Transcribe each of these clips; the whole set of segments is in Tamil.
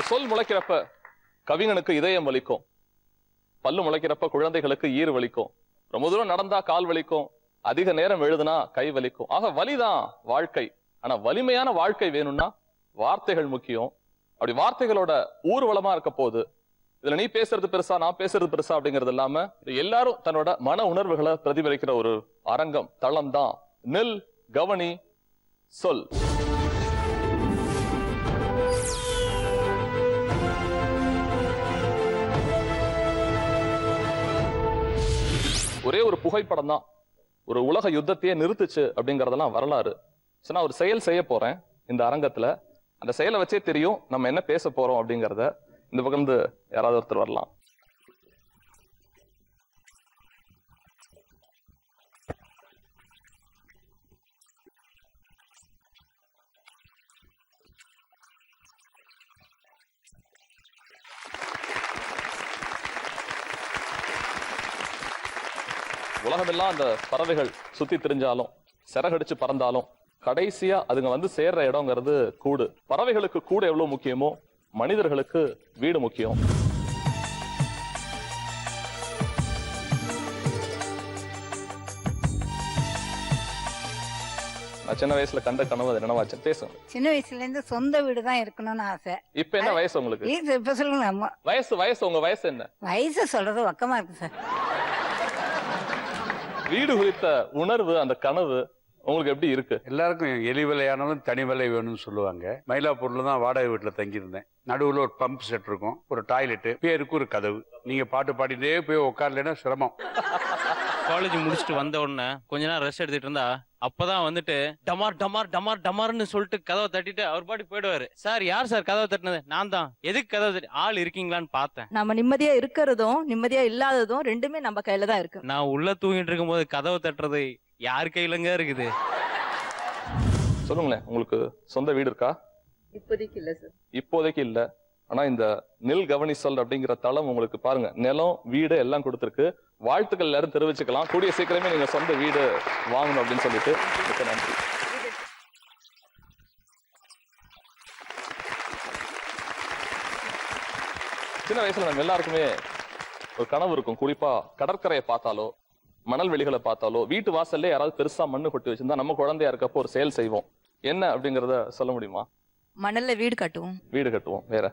சொல் முளைக்கிறப்ப கவிஞனுக்கு இதயம் வலிக்கும், பல்லு முளைக்கிறப்ப குழந்தைகளுக்கு ஈறு வலிக்கும், ரொம்ப தூரம் நடந்தா கால் வலிக்கும், அதிக நேரம் எழுதுனா கை வலிக்கும். ஆக வலிதான் வாழ்க்கை. ஆனா வலிமையான வாழ்க்கை வேணும்னா வார்த்தைகள் முக்கியம். அப்படி வார்த்தைகளோட ஊர்வலமா இருக்க போது இதுல நீ பேசுறது பெருசா நான் பேசுறது பெருசா அப்படிங்கிறது இல்லாம எல்லாரும் தன்னோட மன உணர்வுகளை பிரதிபலிக்கிற ஒரு அரங்கம், தளம் தான் நில் கவனி சொல். ஒரே ஒரு புகைப்படம் தான் ஒரு உலக யுத்தத்தையே நிறுத்துச்சு அப்படிங்கறதெல்லாம் வரலாறு. நான் ஒரு செயல் செய்ய போறேன் இந்த அரங்கத்துல, அந்த செயலை வச்சே தெரியும் நம்ம என்ன பேச போறோம் அப்படிங்கறத. இந்த பக்கம் யாராவது ஒருத்தர் வரலாம். உலகமெல்லாம் அந்த பறவைகள் சுத்தி திரிஞ்சாலும் சிறகடிச்சு பறந்தாலும் கடைசியா அதுங்க வந்து சேர்ற இடம்ங்கிறது கூடு. பறவைகளுக்கு கூடு எவ்வளவு முக்கியமோ மனிதர்களுக்கு வீடு முக்கியம். நான் சின்ன வயசுல கண்ட கனவு அது என்னவாச்சு பேசுங்க. சின்ன வயசுல இருந்து சொந்த வீடு தான் இருக்கணும்னு ஆசை. இப்ப என்ன வயசு உங்களுக்கு? இப்ப சொல்லுங்க. அம்மா வயசு உங்க வயசு என்ன? வயசு சொல்றது வக்கமா இருக்கு சார். வீடு குறித்த உணர்வு, அந்த கனவு உங்களுக்கு எப்படி இருக்கு? எல்லாருக்கும் எலி விலையானாலும் தனி விலை வேணும்னு சொல்லுவாங்க. மயிலாப்பூர்ல தான் வாடகை வீட்டுல தங்கியிருந்தேன். நடுவுல ஒரு பம்ப் செட் இருக்கும், ஒரு டாய்லெட், பேருக்கு ஒரு கதவு. நீங்க பாட்டு பாடிட்டே போய் உட்காரலன்னா சிரமம். காலேஜ் முடிச்சுட்டு வந்த உடனே கொஞ்ச நேரம் ரெஸ்ட் எடுத்துட்டு இருந்தா அப்பதான் வந்துட்டு டமார் டமார் டமார் டமார்னு சொல்லிட்டு கதவை தட்டிட்டு அவர் பாட்டு போயிடுவாரு. சார் யார் சார் கதவை தட்டினது? நான் தான். எதுக்கு கதவை தட்டி? ஆள் இருக்கீங்களான்னு பார்த்தேன். நம்ம நிம்மதியா இருக்கிறதும் நிம்மதியா இல்லாததும் ரெண்டுமே நம்ம கையில தான் இருக்கு. நான் உள்ள தூங்கிட்டு இருக்கும் போது கதவை தட்டுறது யார் கையிலங்க இருக்குது? சொல்லுங்களேன், உங்களுக்கு சொந்த வீடு இருக்கா? இப்போதைக்கு இல்ல சார். இப்போதைக்கு இல்ல. ஆனா இந்த நில் கவனி சொல் அப்படிங்கிற தளம் உங்களுக்கு பாருங்க நிலம் வீடு எல்லாம் கொடுத்திருக்கு. வாழ்த்துக்கள் எல்லாரும் தெரிவிச்சுக்கலாம். கூடிய சீக்கிரமே நீங்க சொந்த வீடு வாங்கணும் அப்படின்னு சொல்லிட்டு மிக்க நன்றி. சின்ன வயசுல நம்ம எல்லாருக்குமே ஒரு கனவு இருக்கும். குறிப்பா கடற்கரையை பார்த்தாலோ மணல் வெளிகளை பார்த்தாலோ வீட்டு வாசல்ல யாராவது பெருசா மண்ணு கொட்டி வச்சிருந்தா நம்ம குழந்தையா இருக்கப்போ ஒரு செயல் செய்வோம். என்ன அப்படிங்கறத சொல்ல முடியுமா? மணல்ல வீடு கட்டுவோம். வீடு கட்டுவோம். வேற?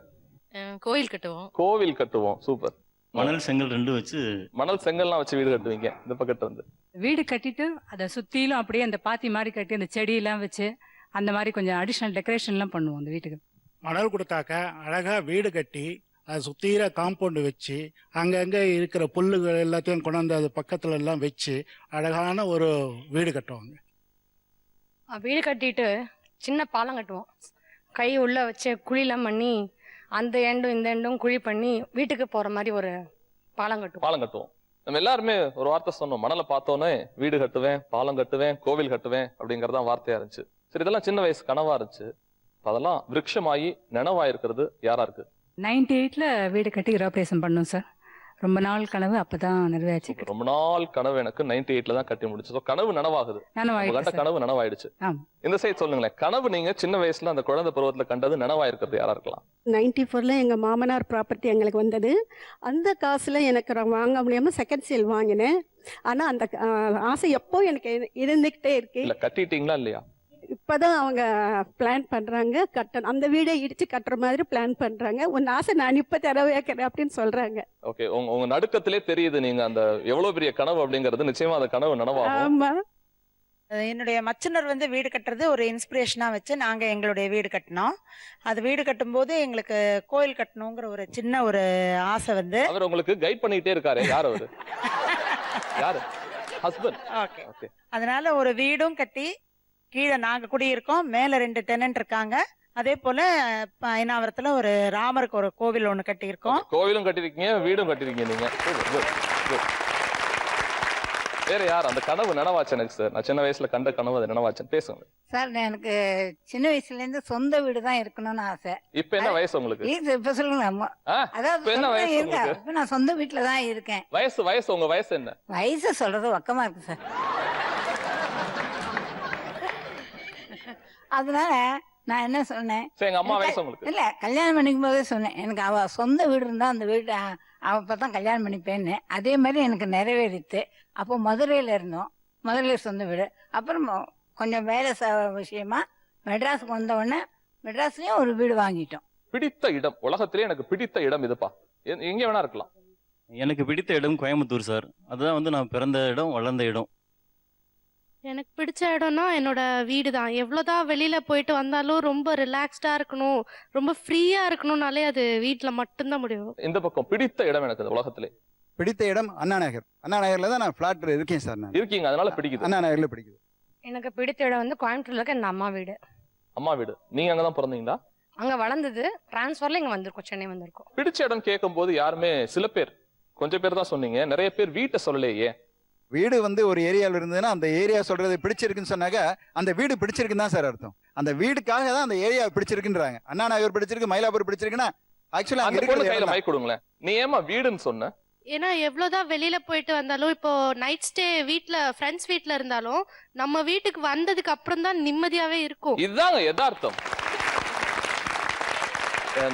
கோயில் கட்டுவோம். கோவில் கட்டுவோம். சூப்பர். மணல் செங்கல் ரெண்டு வச்சு மணல் செங்கல்லாம் வச்சு வீடு கட்டுவீங்க இந்த பக்கத்துல இருந்து? வீடு கட்டிட்டு அதை சுத்திலும் அப்படியே அந்த பாத்தி மாதிரி கட்டி அந்த செடியெல்லாம் வச்சு அந்த மாதிரி கொஞ்சம் அடிஷனல் டெக்கரேஷன் எல்லாம் பண்ணுவோம் அந்த வீட்டுக்கு. மணல் கொடுத்தாக்க அழகா வீடு கட்டி அதை சுத்தீர காம்பவுண்டு வச்சு அங்கங்க இருக்கிற புல்லுகள் எல்லாத்தையும் கொண்டாந்து அது பக்கத்துல எல்லாம் வச்சு அழகான ஒரு வீடு கட்டுவாங்க. வீடு கட்டிட்டு சின்ன பாலம் கட்டுவோம். கை உள்ள வச்சு குழிலாம் பண்ணி அந்த எண்டும் இந்த எண்டும் குழி பண்ணி வீட்டுக்கு போற மாதிரி ஒரு பாலம் கட்டுவோம். நம்ம எல்லாருமே ஒரு வார்த்தை சொன்னோம், மணலை பார்த்தோன்னே வீடு கட்டுவேன், பாலம் கட்டுவேன், கோவில் கட்டுவேன் அப்படிங்கறதான் வார்த்தையா இருந்துச்சு. சரி, இதெல்லாம் சின்ன வயசு கனவா இருந்துச்சு. அதெல்லாம் விருட்சமாயி நினைவாயிருக்கிறது யாரா இருக்கு? 98ல வீடு கட்டி கிரகப்பிரவேசம் பண்ணோம் சார். ரொம்ப நாள் கனவு அப்பதான் நிறைவேச்சு. ரொம்ப நாள் கனவு எனக்கு 98ல தான் கட்டி முடிச்சு. கனவு நனவாகுது. கனவு நனவாயிடுச்சு. இந்த சைடு சொல்லுங்களேன், கனவு நீங்க சின்ன வயசுல அந்த குழந்தை பருவத்துல கண்டது நனவாயிருக்கிறது யாரா இருக்கலாம்? 94ல எங்க மாமனார் ப்ராப்பர்ட்டி எங்களுக்கு வந்தது. அந்த காசுல எனக்கு வாங்க முடியாம செகண்ட் சேல் வாங்கினேன். ஆனா அந்த ஆசை எப்போ எனக்கு இருந்துகிட்டே இருக்கு. இல்ல கட்டிட்டீங்களா இல்லையா? இப்பதான் அவங்க பிளான் பண்றாங்க கட்ட அந்த வீடை இடிச்சு கட்டுற மாதிரி பிளான் பண்றாங்க. உன் ஆசை நான் இப்ப தரவேக்கிறேன் அப்படின்னு சொல்றாங்க. ஓகே, உங்க நடுக்கத்திலே தெரியுது நீங்க அந்த எவ்வளவு பெரிய கனவு அப்படிங்கிறது. நிச்சயமா அந்த கனவு நனவாகும். ஆமா. என்னுடைய மச்சனர் வந்து வீடு கட்டுறது ஒரு இன்ஸ்பிரேஷனா வச்சு நாங்க எங்களுடைய வீடு கட்டினோம். அது வீடு கட்டும் போது எங்களுக்கு கோயில் கட்டணுங்கிற ஒரு சின்ன ஒரு ஆசை வந்து அவர் உங்களுக்கு கைட் பண்ணிட்டே இருக்காரு. யார் அவரு? யாரு? ஹஸ்பண்ட். ஓகே. அதனால ஒரு வீடும் கட்டி கீழே நாங்க குடியிருக்கோம், மேல 2 டெனன்ட் இருக்காங்க. அதே போல ஐனாவரத்துல ஒரு ராமருக்கு ஒரு கோவில் ஒண்ணு கட்டியிருக்கோம். கோவிலும் கட்டிருக்கீங்க, வீடும் கட்டிருக்கீங்க நீங்க. வேற யார் அந்த கனவு நனவாச்சு எனக்கு சார்? நான் சின்ன வயசுல கண்ட கனவு அது நனவாச்சு பேசுங்க சார். எனக்கு சின்ன வயசுல இருந்து சொந்த வீடு தான் இருக்கணும்னு ஆசை. இப்ப என்ன வயசு உங்களுக்கு? இப்ப சொல்லுங்க. அம்மா அதாவது நான் சொந்த வீட்டுல தான் இருக்கேன். வயசு உங்க வயசு என்ன? வயசு சொல்றது வக்கமா இருக்கு சார். அதனால நான் என்ன சொன்னேன், சரி, எங்க அம்மா வயசு உங்களுக்கு? இல்ல கல்யாணம் பண்ணிக்கும் போதே சொன்னேன், எனக்கு அவ சொந்த வீடு இருந்தா அந்த வீடு அப்பதான் கல்யாணம் பண்ணிப்பேன்னு. அதே மாதிரி எனக்கு நிறைவேறித்து. அப்போ மதுரையில இருந்தோம், மதுரையில சொந்த வீடு. அப்புறம் கொஞ்சம் வேலை விஷயமா மெட்ராஸுக்கு வந்த உடனே மெட்ராஸ்லயும் ஒரு வீடு வாங்கிட்டோம். பிடித்த இடம், உலகத்திலே எனக்கு பிடித்த இடம் இதுப்பா, எங்க வேணா இருக்கலாம். எனக்கு பிடித்த இடம் கோயம்புத்தூர் சார். அதுதான் வந்து நான் பிறந்த இடம், வளர்ந்த இடம். எனக்கு பிடிச்ச இடம்னா என்னோட வீடு தான். எவ்வளோதான் வெளியில போயிட்டு வந்தாலும் ரொம்ப ரிலாக்ஸ்டா இருக்கணும், ரொம்ப ஃப்ரீயா இருக்கணும்னாலே அது வீட்டில் மட்டும்தான் முடியும். இந்த பக்கம் பிடித்த இடம் எனக்கு இந்த உலகத்திலே பிடித்த இடம் அண்ணா நகர். அண்ணா நகர்ல தான் நான் ஃபிளாட் இருக்கேன் சார். நான் இருக்கீங்க, அதனால பிடிக்குது. அண்ணா நகர்ல பிடிக்குது. எனக்கு பிடித்த இடம் வந்து கோயம்புத்தூர்ல இருக்க என் அம்மா வீடு. அம்மா வீடு, நீங்க அங்கதான் பிறந்தீங்களா? அங்க வளர்ந்தது, டிரான்ஸ்ஃபர்ல இங்க வந்திருக்கோம், சென்னை வந்திருக்கோம். பிடிச்ச இடம் கேட்கும் போது யாருமே, சில பேர், கொஞ்சம் பேர் தான் சொன்னீங்க, நிறைய பேர் வீட்டை சொல்லலையே. வீடு வந்து ஒரு ஏரியாவில் இருந்ததுன்னா அந்த ஏரியா சொல்றது பிடிச்சிருக்குன்னு சொன்னாக்க அந்த வீடு பிடிச்சிருக்குன்னு தான் சார் அர்த்தம். அந்த வீடுக்காக தான் அந்த ஏரியா பிடிச்சிருக்குன்றாங்க. அண்ணா நகர் பிடிச்சிருக்கு, மயிலாப்பூர் பிடிச்சிருக்குன்னா ஆக்சுவலா அந்த பொண்ணு கையில மைக் கொடுங்களேன். நீ ஏமா வீடுன்னு சொன்ன? ஏன்னா எவ்வளவுதான் வெளியில போயிட்டு வந்தாலும், இப்போ நைட் ஸ்டே வீட்ல ஃப்ரெண்ட்ஸ் வீட்ல இருந்தாலும் நம்ம வீட்டுக்கு வந்ததுக்கு அப்புறம் தான் நிம்மதியாவே இருக்கும். இதுதாங்க யதார்த்தம்.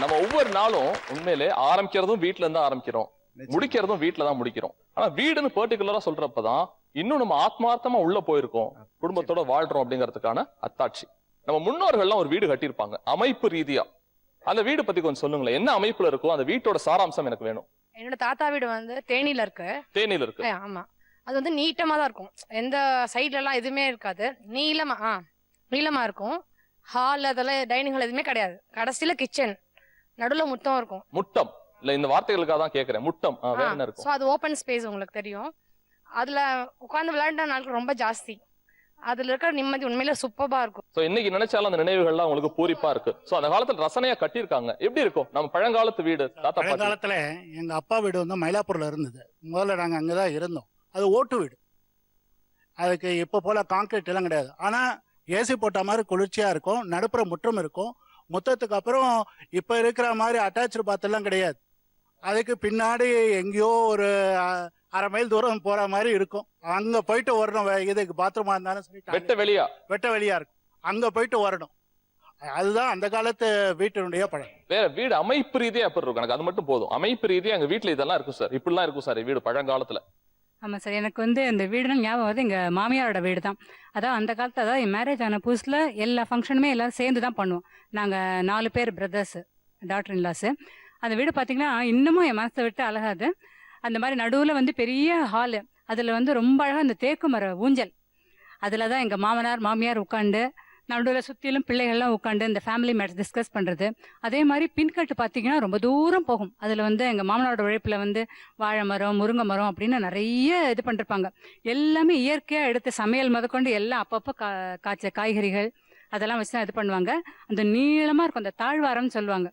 நம்ம ஒவ்வொரு நாளும் உண்மையிலே ஆரம்பிக்கிறதும் வீட்டுல இருந்து ஆரம்பிக்கிறோம், முடிக்கிறதும் வீட்டுல தான் முடிக்கிறோம். ஆனா வீடுன்னு பர்டிகுலரா சொல்றப்பதான் இன்னும் நம்ம ஆத்மார்த்தமா உள்ள போயிருக்கோம், குடும்பத்தோட வாழ்றோம் அப்படிங்கறதுக்கான அத்தாட்சி. நம்ம முன்னோர்கள்லாம் ஒரு வீடு கட்டியிருப்பாங்க அமைப்பு ரீதியா. அந்த வீடு பத்தி கொஞ்சம் சொல்லுங்களேன், என்ன அமைப்புல இருக்கும் அந்த வீட்டோட சாராம்சம் எனக்கு வேணும். என்னோட தாத்தா வீடு வந்து தேனியில இருக்கு. தேனியில இருக்கு? ஆமா. அது வந்து நீட்டமா தான் இருக்கும், எந்த சைட்ல எல்லாம் எதுவுமே இருக்காது, நீளமா இருக்கும். ஹால் அதெல்லாம் டைனிங் ஹால் எதுவுமே கிடையாது. கடைசியில கிச்சன், நடுவுல முத்தம் இருக்கும். முட்டம் இல்ல, இந்த வார்த்தைகளுக்காக தான் கேக்குறேன். முட்டம் வேற என்ன இருக்கும்? சோ அது ஓபன் ஸ்பேஸ், உங்களுக்கு தெரியும். அதுல உட்கார்ந்து விளையாண்ட நாட்கள் ரொம்ப ஜாஸ்தி. அதுல இருக்கிற நிம்மதி உண்மையில சூப்பரா இருக்கும். சோ இன்னைக்கு நினைச்சாலும் அந்த நினைவுகள்லாம் உங்களுக்கு பூரிப்பா இருக்கு. சோ அந்த காலத்துல ரசனையா கட்டியிருக்காங்க. எப்படி இருக்கும் நம்ம பழங்காலத்து வீடு? தாத்தா பாட்டி காலத்துல எங்க அப்பா வீடு வந்து மயிலாப்பூர்ல இருந்தது. முதல்ல நாங்க அங்கதான் இருந்தோம். அது ஓட்டு வீடு. அதுக்கு இப்ப போல கான்கிரீட் எல்லாம் கிடையாது. ஆனா ஏசி போட்ட மாதிரி குளிர்ச்சியா இருக்கும். நடுப்புற முற்றம் இருக்கும். முத்தத்துக்கு அப்புறம் இப்ப இருக்கிற மாதிரி அட்டாச்சு பாத் எல்லாம் கிடையாது. அதுக்கு பின்னாடி எங்கேயோ ஒரு 1/2 மைல் தூரம் போற மாதிரி இருக்கும். அங்க போயிட்டு வரணும். இதுக்கு பாத்ரூமா இருந்தாலும் சரி, வெட்ட வெளியா இருக்கும், அங்க போயிட்டு வரணும். அதுதான் அந்த காலத்து வீட்டினுடைய பழக்கம். வேற வீடு அமைப்பு ரீதியா எப்படி இருக்கும்? எனக்கு அது மட்டும் போதும். அமைப்பு ரீதியா எங்க வீட்டுல இதெல்லாம் இருக்கும் சார், இப்படிலாம் இருக்கும் சார் வீடு பழங்காலத்துல. ஆமாம் சார், எனக்கு வந்து இந்த வீடுனா ஞாபகம் வருது, எங்கள் மாமியாரோட வீடு தான். அதான் அந்த காலத்தில், அதான் என் மேரேஜ் ஆன புதுசில் எல்லா ஃபங்க்ஷனுமே எல்லோரும் சேர்ந்து தான் பண்ணுவோம். நாங்கள் 4 பேர் பிரதர்ஸு, டாக்டர் இன்லாஸு. அந்த வீடு பார்த்திங்கன்னா இன்னமும் என் மனசை விட்டு அழகாது. அந்த மாதிரி நடுவில் வந்து பெரிய ஹாலு, அதில் வந்து ரொம்ப அழகாக அந்த தேக்கு மர ஊஞ்சல், அதில் தான் எங்கள் மாமனார் மாமியார் உட்காந்து, நடுவில் சுற்றிலும் பிள்ளைகள்லாம் உட்காந்து இந்த ஃபேமிலி மேட்டர்ஸ் டிஸ்கஸ் பண்ணுறது. அதே மாதிரி பின்கட்டு பார்த்திங்கன்னா ரொம்ப தூரம் போகும். அதில் வந்து எங்கள் மாமனாரோட உழைப்பில் வந்து வாழை மரம், முருங்கை மரம் அப்படின்னு நிறைய இது பண்ணிருப்பாங்க. எல்லாமே இயற்கையாக எடுத்து சமையல் முதற்கொண்டு எல்லாம் அப்பப்போ காய்ச்ச காய்கறிகள் அதெல்லாம் வச்சு தான் இது பண்ணுவாங்க. அந்த நீளமாக இருக்கும், அந்த தாழ்வாரம்னு சொல்லுவாங்க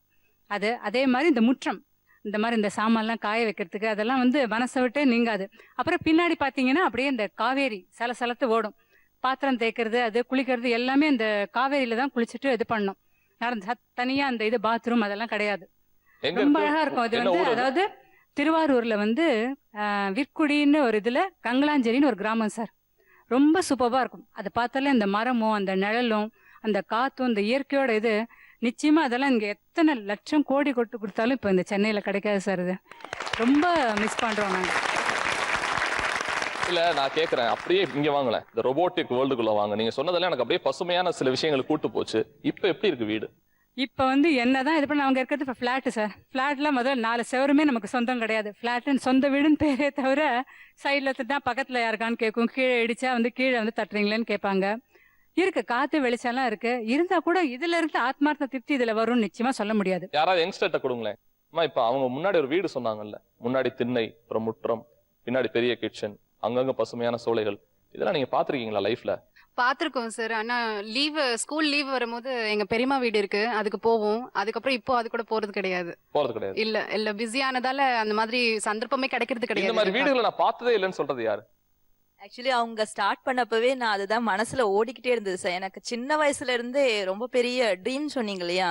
அது. அதே மாதிரி இந்த முற்றம், இந்த மாதிரி இந்த சாமான்லாம் காய வைக்கிறதுக்கு அதெல்லாம் வந்து மனசை விட்டு நீங்காது. அப்புறம் பின்னாடி பார்த்தீங்கன்னா அப்படியே இந்த காவேரி சலசலத்து ஓடும். பாத்திரம் தேய்க்கிறது, அது குளிக்கிறது எல்லாமே இந்த காவேரியில தான் குளிச்சுட்டு இது பண்ணோம். தனியா அந்த இது பாத்ரூம் அதெல்லாம் கிடையாது. ரொம்ப அழகா இருக்கும். அது வந்து அதாவது திருவாரூர்ல வந்து விற்குடின்னு ஒரு இதுல கங்கலாஞ்சேரின்னு ஒரு கிராமம் சார். ரொம்ப சூப்பரா இருக்கும். அதை பார்த்தாலே அந்த மரமும் அந்த நிழலும் அந்த காத்தும் இந்த இயற்கையோட இது நிச்சயமா அதெல்லாம் இங்க எத்தனை லட்சம் கோடி கொட்டு கொடுத்தாலும் இப்ப இந்த சென்னையில கிடைக்காது சார். இது ரொம்ப மிஸ் பண்றோம் நாங்க. இல்ல நான் கேக்குறேன், அப்படியே இங்க வாங்கலாம், இந்த ரொபோட்டிக் வேர்ல்டுக்குள்ள வாங்க. நீங்க சொன்னதெல்லாம் எனக்கு அப்படியே பசுமையான சில விஷயங்களை கூட்டு போச்சு. இப்ப எப்படி இருக்கு வீடு? இப்ப வந்து என்னதான் இது பண்ண அவங்க இருக்கிறது இப்ப ஃபிளாட் சார். ஃபிளாட்ல முதல்ல 4 செவருமே நமக்கு சொந்தம் கிடையாது. ஃபிளாட்டுன்னு சொந்த வீடுன்னு பேரே தவிர சைட்ல தட்டா பக்கத்துல யாருக்கான்னு கேட்கும், கீழே இடிச்சா வந்து கீழே வந்து தட்டுறீங்களேன்னு கேட்பாங்க. இருக்கு, காத்து வெளிச்சம்லாம் இருக்கு. இருந்தா கூட இதுல இருந்து ஆத்மார்த்த திருப்தி இதுல வரும்னு நிச்சயமா சொல்ல முடியாது. யாராவது யங்ஸ்டர்ட்ட கொடுங்களேன். இப்ப அவங்க முன்னாடி ஒரு வீடு சொன்னாங்கல்ல, முன்னாடி திண்ணை, அப்புறம் முற்றம், பின்னாடி பெரிய கிச்சன், அங்கங்க பசுமையான சோலைகள், இதெல்லாம் நீங்க பாத்திருக்கீங்களா லைஃப்ல? பாத்திருக்கோம் சார். ஆனா ஸ்கூல் லீவ் வரும்போது எங்க பெரியம்மா வீடு இருக்கு, அதுக்கு போவோம். அதுக்கப்புறம் இப்போ அது கூட போறது கிடையாது. இல்ல பிஸியானதால அந்த மாதிரி சந்தர்ப்பமே கிடைக்கிறது கிடையாது. இந்த மாதிரி வீடுகளை நான் பார்த்ததே இல்லைன்னு சொல்றது யாரு? ஆக்சுவலி அவங்க ஸ்டார்ட் பண்ணப்பவே நான் அதுதான் மனசுல ஓடிக்கிட்டே இருந்தது சார். எனக்கு சின்ன வயசுல இருந்தே ரொம்ப பெரிய ட்ரீம் சொன்னீங்க இல்லையா,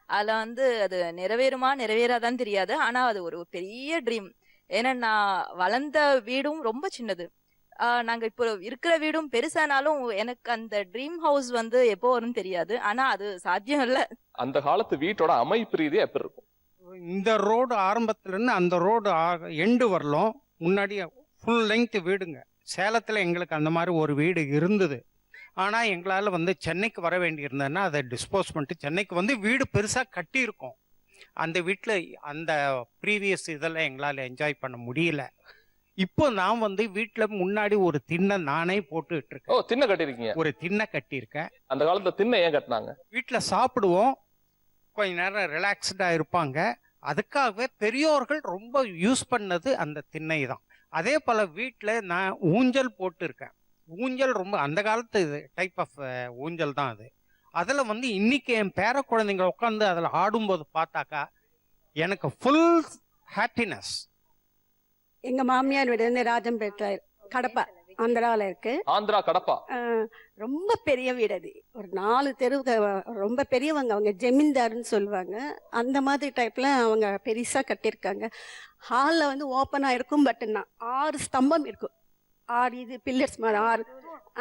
அதுல வந்து அது நிறைவேறுமா நிறைவேறாதான்னு தெரியாது. ஆனா அது ஒரு பெரிய ட்ரீம். ஏன்னா நான் வளர்ந்த வீடும் ரொம்ப சின்னது. நாங்க இப்போ இருக்கிற வீடும் பெருசானாலும் எனக்கு அந்த ட்ரீம் ஹவுஸ் வந்து எப்போ வரும்னு தெரியாது. ஆனா அது சாத்தியம் இல்ல. அந்த காலத்து வீட்டோட அமைப்பு ரீதியா எப்படி இருக்கும்? இந்த ரோடு ஆரம்பத்துல இருந்து அந்த ரோடு எண்டு வரலும் முன்னாடி ஃபுல் லெங்த் வீடுங்க. சேலத்துல எங்களுக்கு அந்த மாதிரி ஒரு வீடு இருந்தது. ஆனா எங்களால வந்து சென்னைக்கு வர வேண்டியிருந்ததுன்னா அதை டிஸ்போஸ் பண்ணிட்டு சென்னைக்கு வந்து வீடு பெருசா கட்டியிருக்கோம். அந்த வீட்டுல அந்த ப்ரீவியஸ் இதெல்லாம் எங்களால என்ஜாய் பண்ண முடியல. இப்போ நான் வந்து வீட்டுல முன்னாடி ஒரு திண்ணை நானே போட்டுட்டு இருக்கேன். ஓ, திண்ணை கட்டிருக்கீங்க? ஒரு திண்ணை கட்டியிருக்கேன். அந்த காலத்துல திண்ணை ஏன் கட்டினாங்க? வீட்டுல சாப்பிடுவோம், கொஞ்ச நேரம் ரிலாக்ஸ்டா இருப்பாங்க. அதுக்காகவே பெரியோர்கள் ரொம்ப யூஸ் பண்ணது அந்த திண்ணை தான். அதே போல வீட்டுல நான் ஊஞ்சல் போட்டு இருக்கேன். ஊஞ்சல் ரொம்ப அந்த காலத்து டைப் ஆஃப் ஊஞ்சல் தான் அது. அதுல வந்து இன்னைக்கு என் பேர குழந்தைங்க உட்காந்து அதுல ஆடும்போது பார்த்தாக்கா எனக்கு ஃபுல் ஹாப்பினஸ். எங்க மாமியார் வீடு வந்து ராஜம்பேட்டை கடப்பா ஆந்திராவில் இருக்கு. ஆந்திரா கடப்பா. ரொம்ப பெரிய வீடு அது. ஒரு 4 தெருவுக்கு ரொம்ப பெரியவங்க, அவங்க ஜமீன்தார்னு சொல்லுவாங்க. அந்த மாதிரி டைப்ல அவங்க பெருசா கட்டியிருக்காங்க. ஹாலில் வந்து ஓப்பனா இருக்கும். பட் 6 ஸ்தம்பம் இருக்கும், 6 இது பில்லர்ஸ் மாதிரி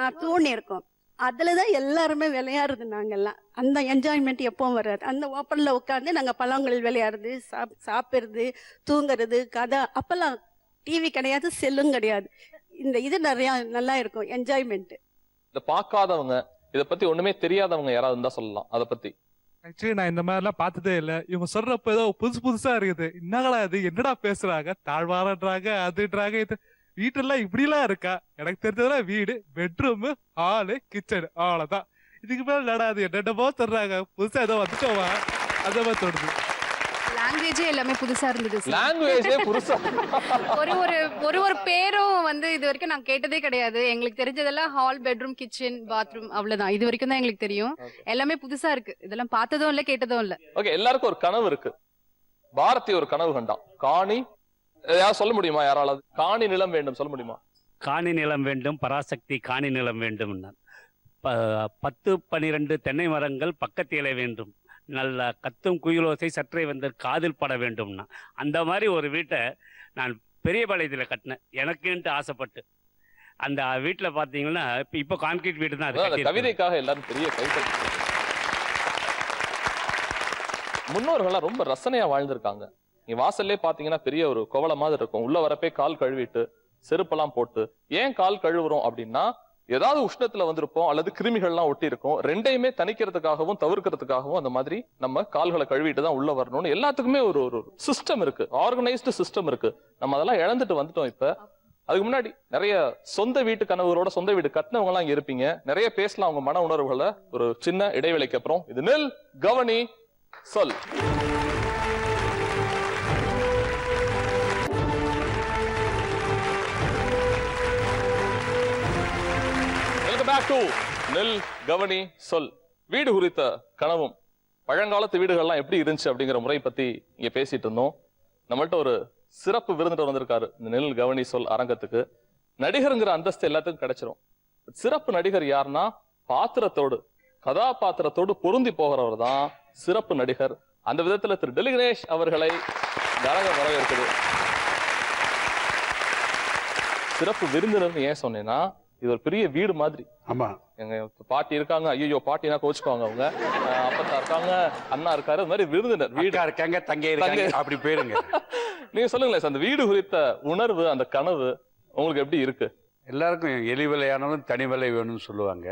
6 தூண் இருக்கும். அதுலதான் எல்லாருமே விளையாடுறது. நாங்கெல்லாம் அந்த என்ஜாய்மெண்ட் எப்பவும் வராது. அந்த ஓப்பன்ல உட்காந்து நாங்க பழங்கள் விளையாடுறது, சாப்பிடுறது, தூங்குறது, கதை. அப்பெல்லாம் டிவி கிடையாது, செல்லும் கிடையாது. இந்த இது நிறைய நல்லா இருக்கும் என்ஜாய்மெண்ட். இத பார்க்காதவங்க, இத பத்தி ஒண்ணுமே தெரியாதவங்க யாராவது இருந்தா சொல்லலாம் அத பத்தி. ஆக்சுவலி நான் இந்த மாதிரி எல்லாம் பார்த்ததே இல்ல. இவங்க சொல்றப்ப ஏதோ புதுசா இருக்குது. என்னங்களா இது, என்னடா பேசுறாங்க, தாழ்வாரன்றாங்க, அதுன்றாங்க. இது வீட்டெல்லாம் இப்படி எல்லாம் இருக்கா? எனக்கு தெரிஞ்சதெல்லாம் வீடு, பெட்ரூம், ஹாலு, கிச்சன், அவ்வளவுதான். இதுக்கு மேல நடாது என்னென்னமோ சொல்றாங்க. புதுசா ஏதோ வந்துட்டோமா அந்த மாதிரி தோணுது. லாங்குவேஜே எல்லாமே புதுசா இருந்தது சார். லாங்குவேஜே புதுசா. ஒரு பேரும் வந்து இது வரைக்கும் நான் கேட்டதே கிடையாது. எங்களுக்கு தெரிஞ்சதெல்லாம் ஹால், பெட்ரூம், கிச்சன், பாத்ரூம், அவ்வளவுதான். இது வரைக்கும் தான் எங்களுக்கு தெரியும். எல்லாமே புதுசா இருக்கு. இதெல்லாம் பார்த்ததும் இல்ல, கேட்டதும் இல்ல. ஓகே, எல்லாருக்கும் ஒரு கனவு இருக்கு. பாரதி ஒரு கனவு கண்டான். காணி, யாராவது சொல்ல முடியுமா? யாராவது காணி நிலம் வேண்டும் சொல்ல முடியுமா? காணி நிலம் வேண்டும், பராசக்தி காணி நிலம் வேண்டும். 10-12 தென்னை மரங்கள் பக்கத்திலே வேண்டும், நல்ல கத்தும் குயிலோசை சற்றே வந்து காதில் பட வேண்டும்னா. அந்த மாதிரி ஒரு வீட்டை நான் பெரியபாளையத்தில் கட்டினேன் எனக்குன்ட்டு ஆசைப்பட்டு. அந்த வீட்டில் பார்த்தீங்கன்னா இப்போ கான்கிரீட் வீடு தான். அது கவிதைக்காக எல்லாரும் பெரிய கைத்தறி. முன்னோர்கள்லாம் ரொம்ப ரசனையா வாழ்ந்திருக்காங்க. நீ வாசல்லே பாத்தீங்கன்னா பெரிய ஒரு கோவள மாதிரி இருக்கும். உள்ள வரப்பே கால் கழுவிட்டு செருப்பெல்லாம் போட்டு. ஏன் கால் கழுவுறோம் அப்படின்னா, ஏதாவது உஷ்ணத்துல வந்திருப்போம் அல்லது கிருமிகள்லாம் ஒட்டி இருக்கும். ரெண்டையுமே தணிக்கிறதுக்காகவும் தவிர்க்கிறதுக்காகவும் அந்த மாதிரி நம்ம கால்களை கழுவிட்டு தான் உள்ள வரணும்னு எல்லாத்துக்குமே ஒரு சிஸ்டம் இருக்கு, ஆர்கனைஸ்டு சிஸ்டம் இருக்கு. நம்ம அதெல்லாம் இழந்துட்டு வந்துட்டோம். இப்ப அதுக்கு முன்னாடி நிறைய சொந்த வீட்டு கனவுகளோட சொந்த வீடு கட்டினவங்க எல்லாம் இங்க இருப்பீங்க. நிறைய பேசலாம் அவங்க மன உணர்வுகளை. ஒரு சின்ன இடைவேளைக்கு அப்புறம் இது நில் கவனி சொல். பேக் டு நெல் கவனி சொல். வீடு குறித்த கனவும் பழங்காலத்து வீடுகள்லாம் எப்படி இருந்துச்சு அப்படிங்கிற முறை பத்தி இங்க பேசிட்டு இருந்தோம். நம்மள்ட்ட ஒரு சிறப்பு விருந்தினர் வந்திருக்காரு இந்த நெல் கவனி சொல் அரங்கத்துக்கு. நடிகருங்கிற அந்தஸ்து எல்லாத்துக்கும் கிடைச்சிரும். சிறப்பு நடிகர் யாருன்னா, பாத்திரத்தோடு கதாபாத்திரத்தோடு பொருந்தி போகிறவர் தான் சிறப்பு நடிகர். அந்த விதத்துல திரு டெல்லி கணேஷ் அவர்களை வரவேற்குது. சிறப்பு விருந்தினர் ஏன் சொன்னேன்னா, இது ஒரு பெரிய வீடு மாதிரி. ஆமா, எங்க பாட்டி இருக்காங்க, ஐயோ பாட்டினா கோச்சுக்குவாங்க அவங்க. அப்பத்தா இருக்காங்க, அண்ணா இருக்காரு, அது மாதிரி விருந்தினர் வீடு இருக்காங்க, தங்கை இருக்காங்க, அப்படி பேருங்க. நீங்க சொல்லுங்களேன், அந்த வீடு குறித்த உணர்வு, அந்த கனவு உங்களுக்கு எப்படி இருக்கு? எல்லாருக்கும் எலி விலையானாலும் தனி விலை வேணும்னு சொல்லுவாங்க.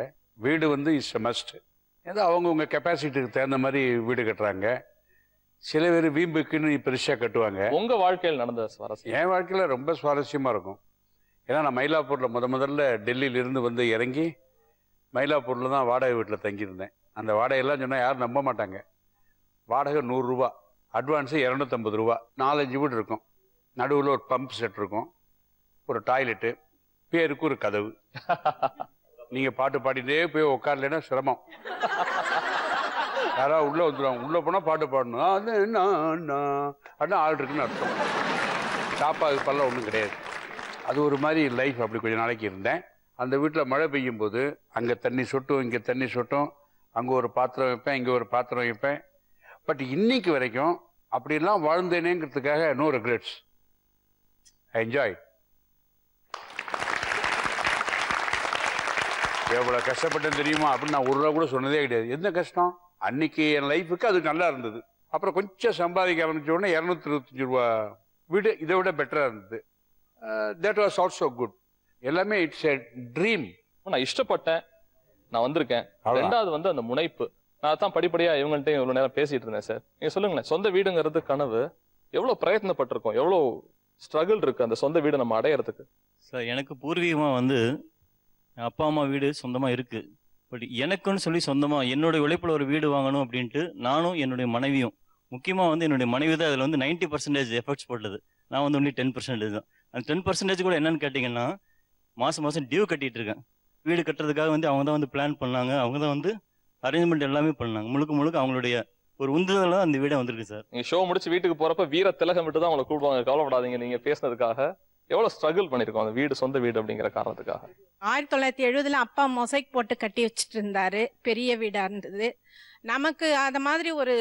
வீடு வந்து இஸ் மஸ்ட். ஏதோ அவங்கவுங்க கெப்பாசிட்டிக்கு தகுந்த மாதிரி வீடு கட்டுறாங்க. சில பேர் வீம்புக்குன்னு பெருசா கட்டுவாங்க. உங்க வாழ்க்கையில் நடந்த சுவாரஸ்யம்? என் வாழ்க்கையில ரொம்ப சுவாரஸ்யமா இருக்கும். ஏன்னா நான் மயிலாப்பூர்ல முதல்ல டெல்லியில இருந்து வந்து இறங்கி மயிலாப்பூர்ல தான் வாடகை வீட்டில் தங்கியிருந்தேன். அந்த வாடகையெல்லாம் சொன்னால் யாரும் நம்ப மாட்டாங்க. வாடகை 100 ரூபா, அட்வான்ஸு 250 ரூபா. 4-5 வீடு இருக்கும். நடுவில் ஒரு பம்ப் செட் இருக்கும், ஒரு டாய்லெட்டு, பேருக்கு ஒரு கதவு. நீங்கள் பாட்டு பாடிட்டே போய் உட்காரலைன்னா சிரமம். யாராவது உள்ளே வந்துடுவாங்க. உள்ளே போனால் பாட்டு பாடணும். அது என்ன ஆள் இருக்குன்னு அர்த்தம். சாப்பாடு பல்லாம் ஒன்றும் கிடையாது. அது ஒரு மாதிரி லைஃப். அப்படி கொஞ்சம் நாளைக்கு இருந்தேன். அந்த வீட்டில் மழை பெய்யும் போது அங்கே தண்ணி சொட்டும், இங்கே தண்ணி சொட்டும். அங்கே ஒரு பாத்திரம் வைப்பேன், இங்கே ஒரு பாத்திரம் வைப்பேன். பட் இன்னைக்கு வரைக்கும் அப்படிலாம் வாழ்ந்தேனேங்கிறதுக்காக நோ ரெக்ரெட்ஸ். I enjoy. எவ்வளோ கஷ்டப்பட்டேன்னு தெரியுமா அப்படின்னு நான் ஒரு ரூபா கூட சொன்னதே கிடையாது. என்ன கஷ்டம்? அன்னைக்கு என் லைஃபுக்கு அது நல்லா இருந்தது. அப்புறம் கொஞ்சம் சம்பாதிக்க ஆரம்பிச்ச உடனே 225 ரூபா வீடு இதை விட பெட்டராக இருந்தது. That was also good. எல்லாமே இட்ஸ் எ ட்ரீம். நான் இஷ்டப்பட்டேன், நான் வந்திருக்கேன். ரெண்டாவது வந்து அந்த முனைப்பு. நான் தான் படிப்படியா இவங்கள்ட்ட இவ்வளவு நேரம் பேசிட்டு இருந்தேன். சார் நீங்க சொல்லுங்களேன், சொந்த வீடுங்கிறது கனவு எவ்வளவு பிரயத்னப்பட்டிருக்கோம், எவ்வளவு ஸ்ட்ரகிள் இருக்கு அந்த சொந்த வீடு நம்ம அடையறதுக்கு. சார் எனக்கு பூர்வீகமாக வந்து அப்பா அம்மா வீடு சொந்தமாக இருக்குது. பட் எனக்குன்னு சொல்லி சொந்தமாக என்னுடைய உழைப்பில் ஒரு வீடு வாங்கணும் அப்படின்ட்டு நானும் என்னுடைய மனைவியும், முக்கியமாக வந்து என்னுடைய மனைவி தான் அதில் வந்து 90% எஃபர்ட்ஸ் போட்டது. நான் வந்து ஒன்லி 10% தான். அந்த 10% கூட என்னன்னு கேட்டிங்கன்னா மாதம் டியூ கட்டிகிட்டு இருக்கேன். வீடு கட்டுறதுக்காக வந்து அவங்க தான் வந்து பிளான் பண்ணாங்க, அவங்க தான் வந்து அரேஞ்ச்மெண்ட் எல்லாமே பண்ணாங்க. முழுக்க அவங்களுடைய ஒரு உந்துதல் தான் அந்த வீடே வந்திருக்கு சார். நீங்க ஷோ முடிச்சு வீட்டுக்கு போறப்ப வீர திலகம் விட்டு தான் அவங்களை கூப்பிடுவாங்க. கவலைப்படாதீங்க, நீங்க பேசுனதுக்காக எவ்வளவு ஸ்ட்ரகிள் பண்ணிருக்கோம் அந்த வீடு சொந்த வீடு அப்படிங்கிற காரணத்துக்காக. 1970 அப்பா மொசைக் போட்டு கட்டி வச்சுட்டு இருந்தாரு. பெரிய வீடா இருந்தது. நமக்கு அத மாதிரி ஒரு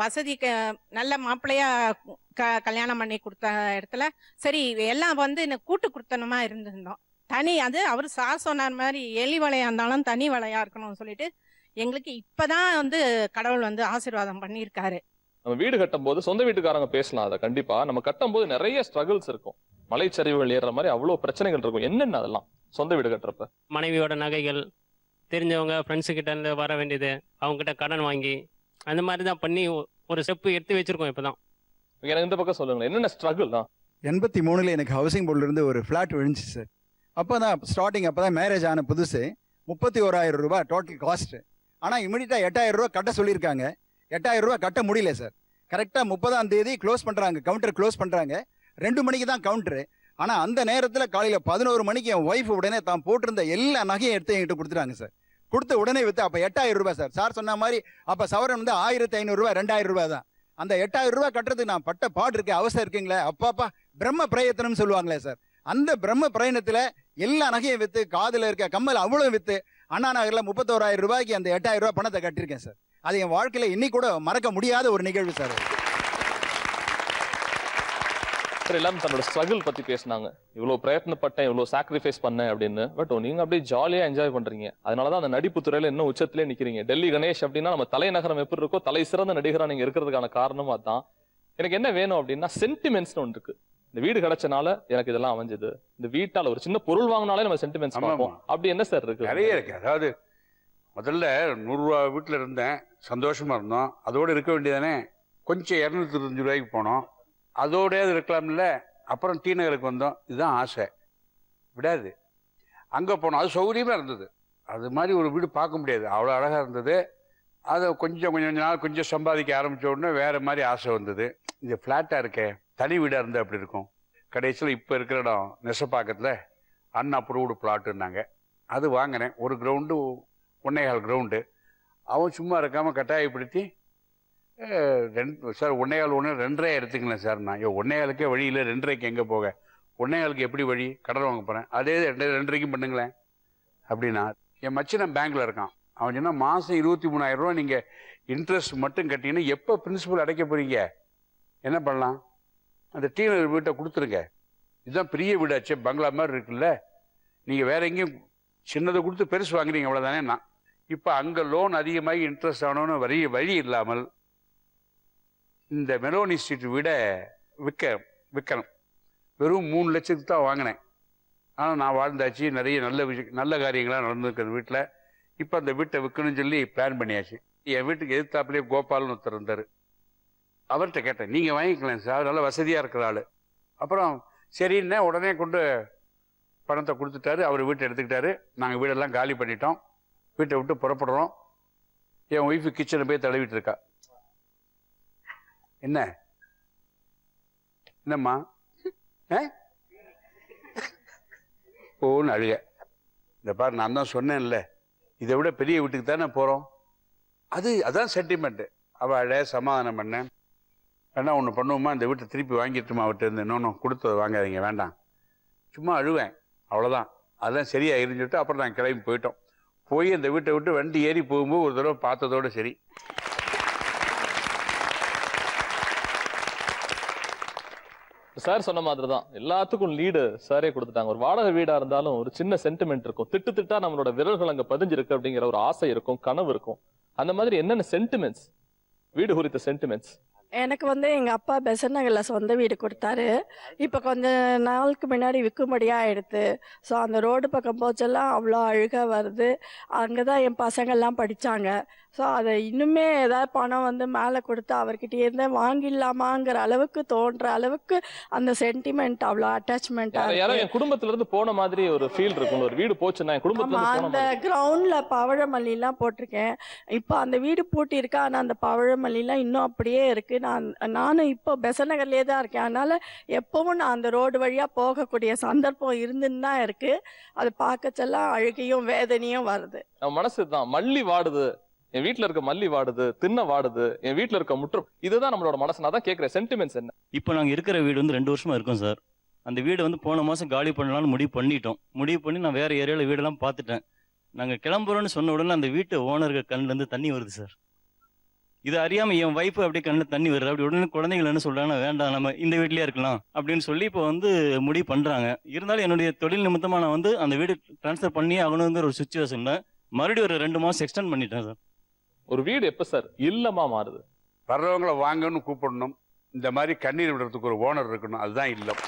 வசதி நல்ல மாப்பிள்ளையா கல்யாணம் பண்ணி கொடுத்த இடத்துல சரி எல்லாம் வந்து கூட்டு குடுத்தனமா இருந்திருந்தோம். தனி அது அவர் சார் சொன்னார் மாதிரி எலி வலையா இருந்தாலும் தனி வலையா இருக்கணும்னு சொல்லிட்டு எங்களுக்கு இப்பதான் வந்து கடவுள் வந்து ஆசீர்வாதம் பண்ணியிருக்காரு. நம்ம வீடு கட்டும் போது சொந்த வீட்டுக்காரங்க பேசலாம். அதை கண்டிப்பா நம்ம கட்டும் போது நிறைய ஸ்ட்ரகிள்ஸ் இருக்கும். மலைச்சரிவுகள் ஏறுற மாதிரி அவ்வளவு பிரச்சனைகள் இருக்கும். என்னென்ன அதெல்லாம் சொந்த வீடு கட்டுறப்ப? மனைவியோட நகைகள், தெரிஞ்சவங்க ஃப்ரெண்ட்ஸு கிட்ட இருந்து வர வேண்டியது, அவங்க கிட்ட கடன் வாங்கி அந்த மாதிரி தான் பண்ணி ஒரு ஸ்டெப் எடுத்து வச்சிருக்கோம். இப்பதான் எனக்கு இந்த பக்கம் சொல்லுங்களேன், என்னென்ன ஸ்ட்ரகிள் தான்? 83 எனக்கு ஹவுசிங் போர்டில் இருந்து ஒரு ஃப்ளாட் விழுந்துச்சு சார். அப்போ தான் ஸ்டார்டிங், அப்போ தான் மேரேஜ் ஆன புதுசு. 31,000 ரூபாய் டோட்டல் காஸ்ட்டு. ஆனால் இமீடியட்டாக 8,000 ரூபா கட்ட சொல்லியிருக்காங்க. 8,000 ரூபா கட்ட முடியல சார். கரெக்டாக 30ஆம் தேதி க்ளோஸ் பண்ணுறாங்க, கவுண்டர் க்ளோஸ் பண்ணுறாங்க. 2 மணிக்கு தான் கவுண்டரு. ஆனால் அந்த நேரத்தில் காலையில் 11 மணிக்கு என் ஒய்ஃப் உடனே தான் போட்டிருந்த எல்லா நகையும் எடுத்து என்கிட்ட கொடுத்துட்டாங்க சார். கொடுத்து உடனே விற்று அப்போ 8,000 ரூபாய் சார். சார் சொன்ன மாதிரி அப்போ சவரன் வந்து 1,500 ரூபாய் 2,000 ரூபாய் தான். அந்த 8,000 ரூபாய் கட்டுறதுக்கு நான் பட்ட பாடு இருக்கு, அவசரம் இருக்குங்களே. அப்பாப்பா பிரம்ம பிரயத்தனம்னு சொல்லுவாங்களே சார். அந்த பிரம்ம பிரயணத்தில் எல்லா நகையும் விற்று, காதில் இருக்க கம்மல் அவ்வளோ விற்று, அண்ணா நகரில் 31,000 ரூபாய்க்கு அந்த 8,000 ரூபாய் பணத்தை கட்டியிருக்கேன் சார். அது என் வாழ்க்கையில் இன்னைக்கு கூட மறக்க முடியாத ஒரு நிகழ்வு சார். சார் எல்லாரும் தன்னோட ஸ்ட்ரகிள் பத்தி பேசினாங்க. இவ்வளவு பிரயத்னப்பட்டேன், இவ்வளவு சாக்ரிஃபைஸ் பண்ணேன் அப்படின்னு. பட் நீங்க அப்படியே ஜாலியா என்ஜாய் பண்றீங்க. அதனாலதான் அந்த நடிப்பு துறையில இன்னும் உச்சத்திலே நிக்கிறீங்க. டெல்லி கணேஷ் அப்படின்னா நம்ம தலைநகரம் எப்படி இருக்கோ தலை சிறந்த நடிகரா நீங்க இருக்கிறதுக்கான காரணமா தான். எனக்கு என்ன வேணும் அப்படின்னா சென்டிமெண்ட்ஸ்னு ஒன்று இருக்கு. இந்த வீடு கிடைச்சனால எனக்கு இதெல்லாம் அமைஞ்சது. இந்த வீட்டால ஒரு சின்ன பொருள் வாங்கினாலே நம்ம சென்டிமெண்ட்ஸ் பார்ப்போம். அப்படி என்ன சார் இருக்கு? நிறைய இருக்கு. அதாவது முதல்ல 100 ரூபா வீட்டில் இருந்தேன், சந்தோஷமா இருந்தோம். அதோடு இருக்க வேண்டியதானே. கொஞ்சம் 225 ரூபாய்க்கு போனோம், அதோடய இருக்கலாம்ல. அப்புறம் டி நகருக்கு வந்தோம். இதுதான் ஆசை, விடாது. அங்கே போனோம், அது சௌகரியமாக இருந்தது. அது மாதிரி ஒரு வீடு பார்க்க முடியாது, அவ்வளோ அழகாக இருந்தது. அதை கொஞ்சம் நாள் கொஞ்சம் சம்பாதிக்க ஆரம்பித்த உடனே வேறு மாதிரி ஆசை வந்தது. இது ஃப்ளாட்டாக இருக்கே, தனி வீடாக இருந்தால் அப்படி இருக்கும். கடைசியில் இப்போ இருக்கிற இடம் நெசப்பாக்கத்தில் அண்ணா அப்ரூவ்டு பிளாட்டுன்னாங்க. அது வாங்கினேன். ஒரு கிரவுண்டு 1.25 கிரவுண்டு. அவன் சும்மா இருக்காமல் கட்டாயப்படுத்தி சார் 1.25 2.5 எடுத்துக்கலாம் சார். நான் 1.25க்கே வழி இல்லை, 2.5க்கு எங்கே போக, 1.25க்கு எப்படி வழி, கடன் வாங்க போகிறேன். அதே 2.5க்கும் பண்ணுங்களேன் அப்படின்னா. என் மச்சினன் பேங்க்கில் இருக்கான். அவன் சொன்னால் மாதம் 23,000 ரூபா நீங்கள் இன்ட்ரெஸ்ட் மட்டும் கட்டிங்கன்னா எப்போ பிரின்சிபல் அடைக்க போகிறீங்க, என்ன பண்ணலாம், அந்த டி நகர் வீட்டை கொடுத்துருங்க. இதுதான் பெரிய வீடாச்சு, பங்களா மாதிரி இருக்குல்ல, நீங்கள் வேற எங்கேயும் சின்னதை கொடுத்து பெருசு வாங்குறீங்க, அவ்வளோதானே. நான் இப்போ அங்கே லோன் அதிகமாகி இன்ட்ரெஸ்ட் ஆகணும்னு வழி இல்லாமல் இந்த மெலோனி ஸ்ட்ரீட் வீடை விற்கணும். வெறும் 3 லட்சத்துக்கு தான் வாங்கினேன். ஆனால் நான் வாழ்ந்தாச்சு, நிறைய நல்ல காரியங்களாக நடந்துருக்குது வீட்டில். இப்போ அந்த வீட்டை விற்கணும்னு சொல்லி பிளான் பண்ணியாச்சு. என் வீட்டுக்கு எதிர்த்தாப்புலேயே கோபால்னு ஒருத்தர் இருந்தார். அவர்கிட்ட கேட்டேன், நீங்கள் வாங்கிக்கலாம் சார், நல்ல வசதியாக இருக்கிற ஆள். அப்புறம் சரின்னா உடனே கொண்டு பணத்தை கொடுத்துட்டாரு. அவர் வீட்டை எடுத்துக்கிட்டாரு. நாங்கள் வீடெல்லாம் காலி பண்ணிட்டோம், வீட்டை விட்டு புறப்படுறோம். என் ஒய்ஃபு கிச்சனை போய் தடவிட்டு இருக்கா. என்னம்மா ஓன்னு அழுக. இந்த பாரு, நான் தான் சொன்னேன்ல, இதை விட பெரிய வீட்டுக்கு தானே போகிறோம். அதான் சென்டிமெண்ட்டு. அவள் அழ, சமாதானம் பண்ணேன். வேண்டாம் ஒன்று பண்ணுவோமா, இந்த வீட்டை திருப்பி வாங்கிட்டுமா அவர்கிட்ட இருந்து. இன்னொன்று கொடுத்தது வாங்காதீங்க, வேண்டாம். சும்மா அழுவேன், அவ்வளோதான். அதெல்லாம் சரியாக இருந்துட்டு அப்புறம் நாங்கள் கிளம்பி போயிட்டோம். போய் அந்த வீட்டை விட்டு வண்டி ஏறி போகும்போது ஒரு தடவை பார்த்ததோடு சரி. சார் சொன்ன மாதிரி தான் எல்லாத்துக்கும் லீடு சாரே கொடுத்துட்டாங்க. ஒரு வாடகை வீடா இருந்தாலும் ஒரு சின்ன சென்டிமெண்ட் இருக்கும். திட்டா நம்மளோட விரல்கள் அங்க பதிஞ்சிருக்கு அப்படிங்கிற ஒரு ஆசை இருக்கும், கனவு இருக்கும். அந்த மாதிரி என்னென்ன சென்டிமெண்ட்ஸ், வீடு குறித்த சென்டிமெண்ட்ஸ்? எனக்கு வந்து எங்கள் அப்பா பெசன்ட் நகரில் சொந்த வீடு கொடுத்தாரு. இப்போ கொஞ்ச நாளுக்கு முன்னாடி விற்கும்படியாக ஆயிடுத்து. ஸோ அந்த ரோடு பக்கம் போச்செல்லாம் அவ்வளோ அழுகாக வருது. அங்கே தான் என் பசங்கள்லாம் படித்தாங்க. ஸோ அதை இன்னுமே ஏதாவது பணம் வந்து மேலே கொடுத்து அவர்கிட்ட இருந்தே வாங்கிடலாமாங்கிற அளவுக்கு தோன்ற அளவுக்கு அந்த சென்டிமெண்ட் அவ்வளோ அட்டாச்மெண்ட்டாக யாரோ என் குடும்பத்துல இருந்து போன மாதிரி ஒரு ஃபீல் இருக்கும். ஒரு வீடு போச்சுன்னா என் குடும்பத்துல ஆமாம், இருந்து அந்த போன மாதிரி. கிரவுண்டில் பவழமல்லிலாம் போட்டிருக்கேன். இப்போ அந்த வீடு பூட்டி இருக்கா, ஆனால் அந்த பவழமல்லிலாம் இன்னும் அப்படியே இருக்குது. நானும் இப்போ பெசன்ட் நகர்லேயே தான் இருக்கேன். அதனால் எப்பவும் நான் அந்த ரோடு வழியாக போகக்கூடிய சந்தர்ப்பம் இருந்துன்னு தான் இருக்குது. அது பார்க்கச்செல்லாம் அழுகையும் வேதனையும் வருது. நம்ம மனசு தான் மல்லி வாடுது, என் வீட்டுல இருக்க மல்லி வாடுது, திண்ணை வாடுது, என் வீட்டுல இருக்க முற்றம். இதுதான் நம்மளோட மனசு. நான் தான் கேட்கிறேன், சென்டிமெண்ட்ஸ் என்ன? இப்போ நாங்கள் இருக்கிற வீடு வந்து 2 வருஷமா இருக்கோம் சார். அந்த வீடு வந்து போன மாதம் காலி பண்ணலாம்னு முடிவு பண்ணிட்டோம். முடிவு பண்ணி நான் வேறு ஏரியாவில் வீடெல்லாம் பார்த்துட்டேன். நாங்கள் கிளம்புறோன்னு சொன்ன உடனே அந்த வீட்டு ஓனருக்கு கண்ணிலேருந்து தண்ணி வருது சார். இது அறியாமல் என் வைஃப் அப்படியே கண்ணில் தண்ணி வருது. அப்படி உடனே குழந்தைகள் என்ன சொல்கிறாங்கன்னா, வேண்டாம் நம்ம இந்த வீட்லேயே இருக்கலாம் அப்படின்னு சொல்லி இப்போ வந்து முடிவு பண்ணுறாங்க. இருந்தாலும் என்னுடைய தொழில் நிமித்தமாக நான் வந்து அந்த வீடு ட்ரான்ஸ்ஃபர் பண்ணி ஆகணுங்கிற ஒரு சுச்சுவேஷனில் மறுபடியும் ஒரு 2 மாதம் எக்ஸ்டெண்ட் பண்ணிட்டேன் சார். ஒரு வீடு எப்ப சார் இல்லமா மாறுது? வர்றவங்களை வாங்கன்னு கூப்பிடணும். இந்த மாதிரி கண்ணீர் விடுறதுக்கு ஒரு ஓனர் இருக்கணும். அதுதான் இல்லம்.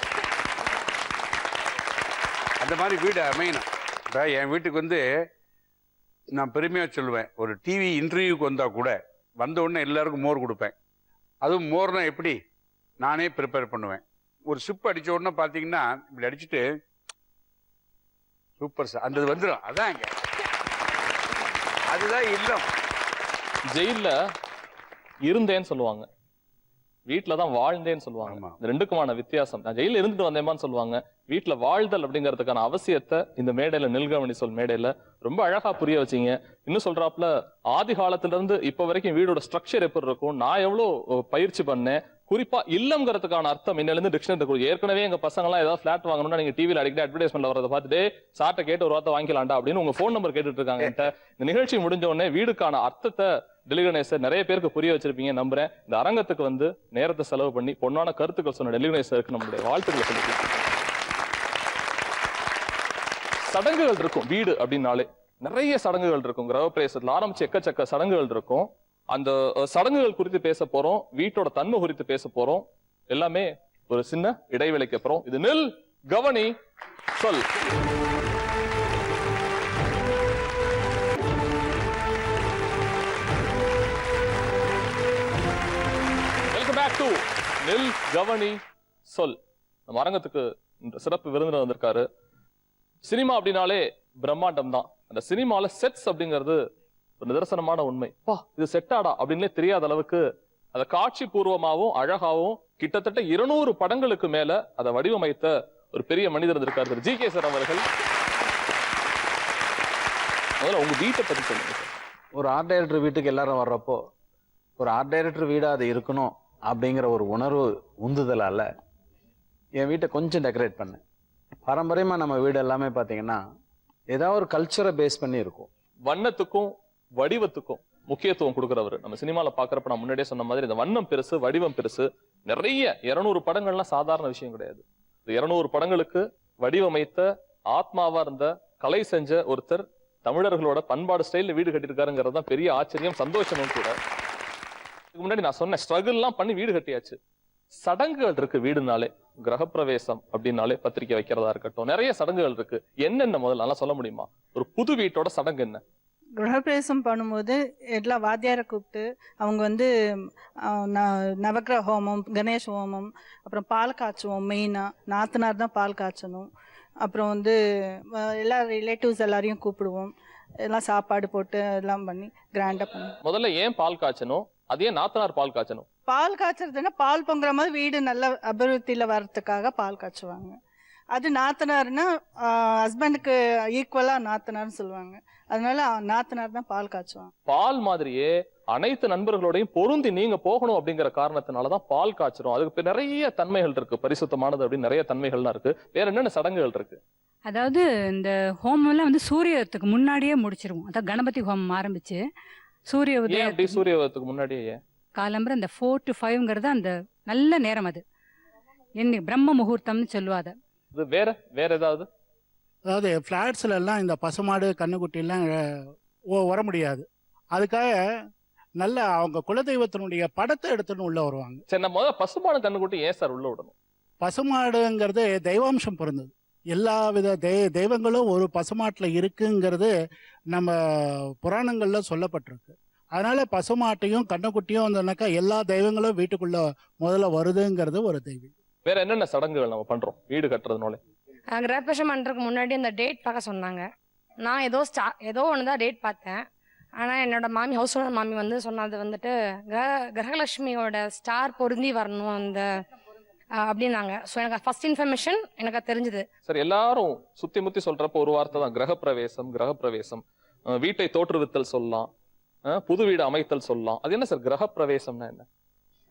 அந்த மாதிரி வீடு அமையணும். இப்போ என் வீட்டுக்கு வந்து நான் பெருமையாக சொல்லுவேன், ஒரு டிவி இன்டர்வியூக்கு வந்தால் கூட வந்த உடனே எல்லாருக்கும் மோர் கொடுப்பேன். அதுவும் மோர்னா எப்படி நானே ப்ரிப்பேர் பண்ணுவேன். ஒரு சிப் அடித்த உடனே பார்த்தீங்கன்னா இப்படி அடிச்சுட்டு சூப்பர் சார் அந்த வந்துடும். அதான் இங்கே அதுதான் இல்லம். ஜெயில இருந்தேன்னு சொல்லுவாங்க, வீட்டுல தான் வாழ்ந்தேன்னு சொல்லுவாங்க. இந்த ரெண்டுக்குமான வித்தியாசம். நான் ஜெயில இருந்துட்டு வந்தேமான்னு சொல்லுவாங்க. வீட்டுல வாழ்தல் அப்படிங்கிறதுக்கான அவசியத்தை இந்த மேடையில நெல்கவனி சொல் மேடையில ரொம்ப அழகா புரிய வச்சீங்க. இன்னும் சொல்றாப்புல ஆதி காலத்துல இருந்து இப்ப வரைக்கும் வீடோட ஸ்ட்ரக்சர் எப்படி இருக்கும், நான் எவ்வளவு பயிற்சி பண்ணேன், குறிப்பா இல்லம்ங்கிறதுக்கான அர்த்தம் இன்னிலிருந்து டிக்ஷனரி. ஏற்கனவே எங்க பசங்க எல்லாம் ஏதாவது பிளாட் வாங்கணும்னா நீங்க டிவியில் அடிக்கடி அட்வர்டைஸ்மெண்ட் வரதை பார்த்துட்டு சார்ட்ட கேட்டு ஒரு வார்த்தை வாங்கிக்கலாம்டா அப்படின்னு உங்க போன் நம்பர் கேட்டுட்டு இருக்காங்க. இந்த நிகழ்ச்சி முடிஞ்ச உடனே வீடுக்கான அர்த்தத்தை டெலிகணேசர் நிறைய பேருக்கு புரிய வச்சிருப்பீங்க நம்புறேன். இந்த அரங்கத்துக்கு வந்து நேரத்தை செலவு பண்ணி பொன்னான கருத்துக்கள் சொன்ன டெலிகணேசருக்கு நம்மளுடைய வாழ்த்துக்களை சொல்லிக்கலாம். சடங்குகள் இருக்கும் வீடு அப்படின்னாலே, நிறைய சடங்குகள் இருக்கும். கிரகப்பிரவேசத்துல ஆரம்பிச்சு எக்கச்சக்க சடங்குகள் இருக்கும். அந்த சடங்குகள் குறித்து பேச போறோம், வீட்டோட தன்மை குறித்து பேச போறோம். எல்லாமே ஒரு சின்ன இடைவெளிக்கு அப்புறம். இது நில் கவனி சொல். வெல்கம் பேக் டு நில் கவனி சொல். நம்ம அரங்கத்துக்கு சிறப்பு விருந்தினர் வந்திருக்காரு. சினிமா அப்படின்னாலே பிரம்மாண்டம் தான். அந்த சினிமால செட்ஸ் அப்படிங்கிறது ஒரு நிதர்சனமான உண்மை. இது செட்டாடா அப்படின்னே தெரியாத அளவுக்கு அதை காட்சி பூர்வமாகவும் அழகாவும் கிட்டத்தட்ட 200 படங்களுக்கு மேல அதை வடிவமைத்த ஒரு பெரிய மனிதர் இருக்காரு, ஜி.கே. சார் அவர்கள். முதல்ல உங்க வீட்டை பத்தி சொல்லுங்க. ஒரு ஆர்ட் டைரக்டர் வீட்டுக்கு எல்லாரும் வர்றப்போ ஒரு ஆர்ட் டைரக்டர் வீடா அது இருக்கணும் அப்படிங்கிற ஒரு உணர்வு உந்துதலால என் வீட்டை கொஞ்சம் டெக்கரேட் பண்ணேன். பாரம்பரியமாக நம்ம வீடு எல்லாமே பார்த்தீங்கன்னா ஏதாவது ஒரு கல்ச்சரை பேஸ் பண்ணி இருக்கும். வண்ணத்துக்கும் வடிவத்துக்கும் முக்கியத்துவம் கொடுக்குறவர். நம்ம சினிமாவில் பார்க்குறப்ப நான் முன்னாடியே சொன்ன மாதிரி இந்த வண்ணம் பெருசு, வடிவம் பெருசு. நிறைய 200 படங்கள்லாம் சாதாரண விஷயம் கிடையாது. 200 படங்களுக்கு வடிவமைத்த ஆத்மாவா இருந்த கலை செஞ்ச ஒருத்தர் தமிழர்களோட பண்பாடு ஸ்டைல்ல வீடு கட்டியிருக்காருங்கிறது தான் பெரிய ஆச்சரியம், சந்தோஷமும் கூட. இதுக்கு முன்னாடி நான் சொன்ன ஸ்ட்ரகிள்லாம் பண்ணி வீடு கட்டியாச்சு. சடங்குகள் இருக்கு வீடுனாலே. கிரகப்பிரவேசம் அப்படின்னாலே பத்திரிக்கை வைக்கிறதா இருக்கட்டும், நிறைய சடங்குகள் இருக்கு. என்னென்ன முதல்ல நல்லா சொல்ல முடியுமா? ஒரு புது வீட்டோட சடங்கு என்ன? கிரகப்பிரவேசம் பண்ணும்போது எல்லா வாத்தியாரை கூப்பிட்டு அவங்க வந்து நவக்கிரக ஹோமம், கணேஷ் ஹோமம், அப்புறம் பால் காய்ச்சுவோம். மெயினாக நாத்தனார் தான் பால் காய்ச்சணும். அப்புறம் வந்து எல்லா ரிலேட்டிவ்ஸ் எல்லாரையும் கூப்பிடுவோம். எல்லாம் சாப்பாடு போட்டு எல்லாம் பண்ணி கிராண்டாக பண்ணுவோம். முதல்ல ஏன் பால் காய்ச்சணும்? அதே நாத்தனார் பால் காய்ச்சணும்? பால் காய்ச்சறதுன்னா பால் பொங்குற மாதிரி வீடு நல்ல அபிவிருத்தியில் வர்றதுக்காக பால் காய்ச்சுவாங்க. அது நாத்தனார்னா ஹஸ்பண்டுக்கு ஈக்குவலாக நாத்தனார்னு சொல்லுவாங்க. அதனால நாத்தனார் தான் பால் காய்ச்சுவாங்க. பால் மாதிரியே அனைத்து நண்பர்களோடையும் பொருந்தி நீங்க போகணும் அப்படிங்கிற காரணத்தினாலதான் பால் காய்ச்சறோம். அதுக்கு நிறைய தன்மைகள் இருக்கு, பரிசுத்தமானது அப்படின்னு நிறைய தன்மைகள்லாம் இருக்கு. வேற என்னென்ன சடங்குகள் இருக்கு? அதாவது இந்த ஹோமம்லாம் வந்து சூரியத்துக்கு முன்னாடியே முடிச்சிருவோம். அதான் கணபதி ஹோமம் ஆரம்பிச்சு சூரிய சூரியத்துக்கு முன்னாடியே காலம்பரம் இந்த 4 to 5ங்கிறது அந்த நல்ல நேரம். அது என்ன பிரம்ம முகூர்த்தம்னு சொல்லுவாத. இது வேற ஏதாவது? அதாவது ஃப்ளாட்ஸ்ல எல்லாம் இந்த பசுமாடு கண்ணுக்குட்டிலாம் வர முடியாது. அதுக்காக நல்ல அவங்க குலதெய்வத்தினுடைய படத்தை எடுத்துன்னு உள்ள வருவாங்க. சரி, நம்ம முதல்ல பசுமாடு கண்ணுக்குட்டி ஏன் சார் உள்ள விடணும்? பசுமாடுங்கிறது தெய்வாம்சம் பொருந்தது. எல்லா வித தெய்வங்களும் ஒரு பசுமாட்டில் இருக்குங்கிறது நம்ம புராணங்கள்ல சொல்லப்பட்டிருக்கு. அதனால பசுமாட்டையும் கண்ணுக்குட்டியும் வந்தோம்னாக்கா எல்லா தெய்வங்களும் வீட்டுக்குள்ள முதல்ல வருதுங்கிறது ஒரு தெய்வம். வேற என்னென்ன சடங்குகள் நம்ம பண்றோம் வீடு கட்டுறதுனால? கிரகப்பிரவேசம் பண்ணுறதுக்கு முன்னாடி அந்த டேட் பார்க்க சொன்னாங்க. நான் ஏதோ ஒன்று தான் டேட் பார்த்தேன். ஆனால் என்னோட மாமி, ஹவுஸ் ஓனர் மாமி வந்து சொன்னது வந்துட்டு கிரகலட்சுமியோட ஸ்டார் பொருந்தி வரணும் அந்த அப்படின்னாங்க. ஸோ எனக்கு ஃபர்ஸ்ட் இன்ஃபர்மேஷன் எனக்கு தெரிஞ்சது. சரி, எல்லாரும் சுத்தி முத்தி சொல்றப்ப ஒரு வார்த்தை தான் கிரகப்பிரவேசம். வீட்டை தோற்றுவித்தல் சொல்லலாம், புது வீடு அமைத்தல் சொல்லலாம். அது என்ன சார் கிரகப்பிரவேசம்னா என்ன?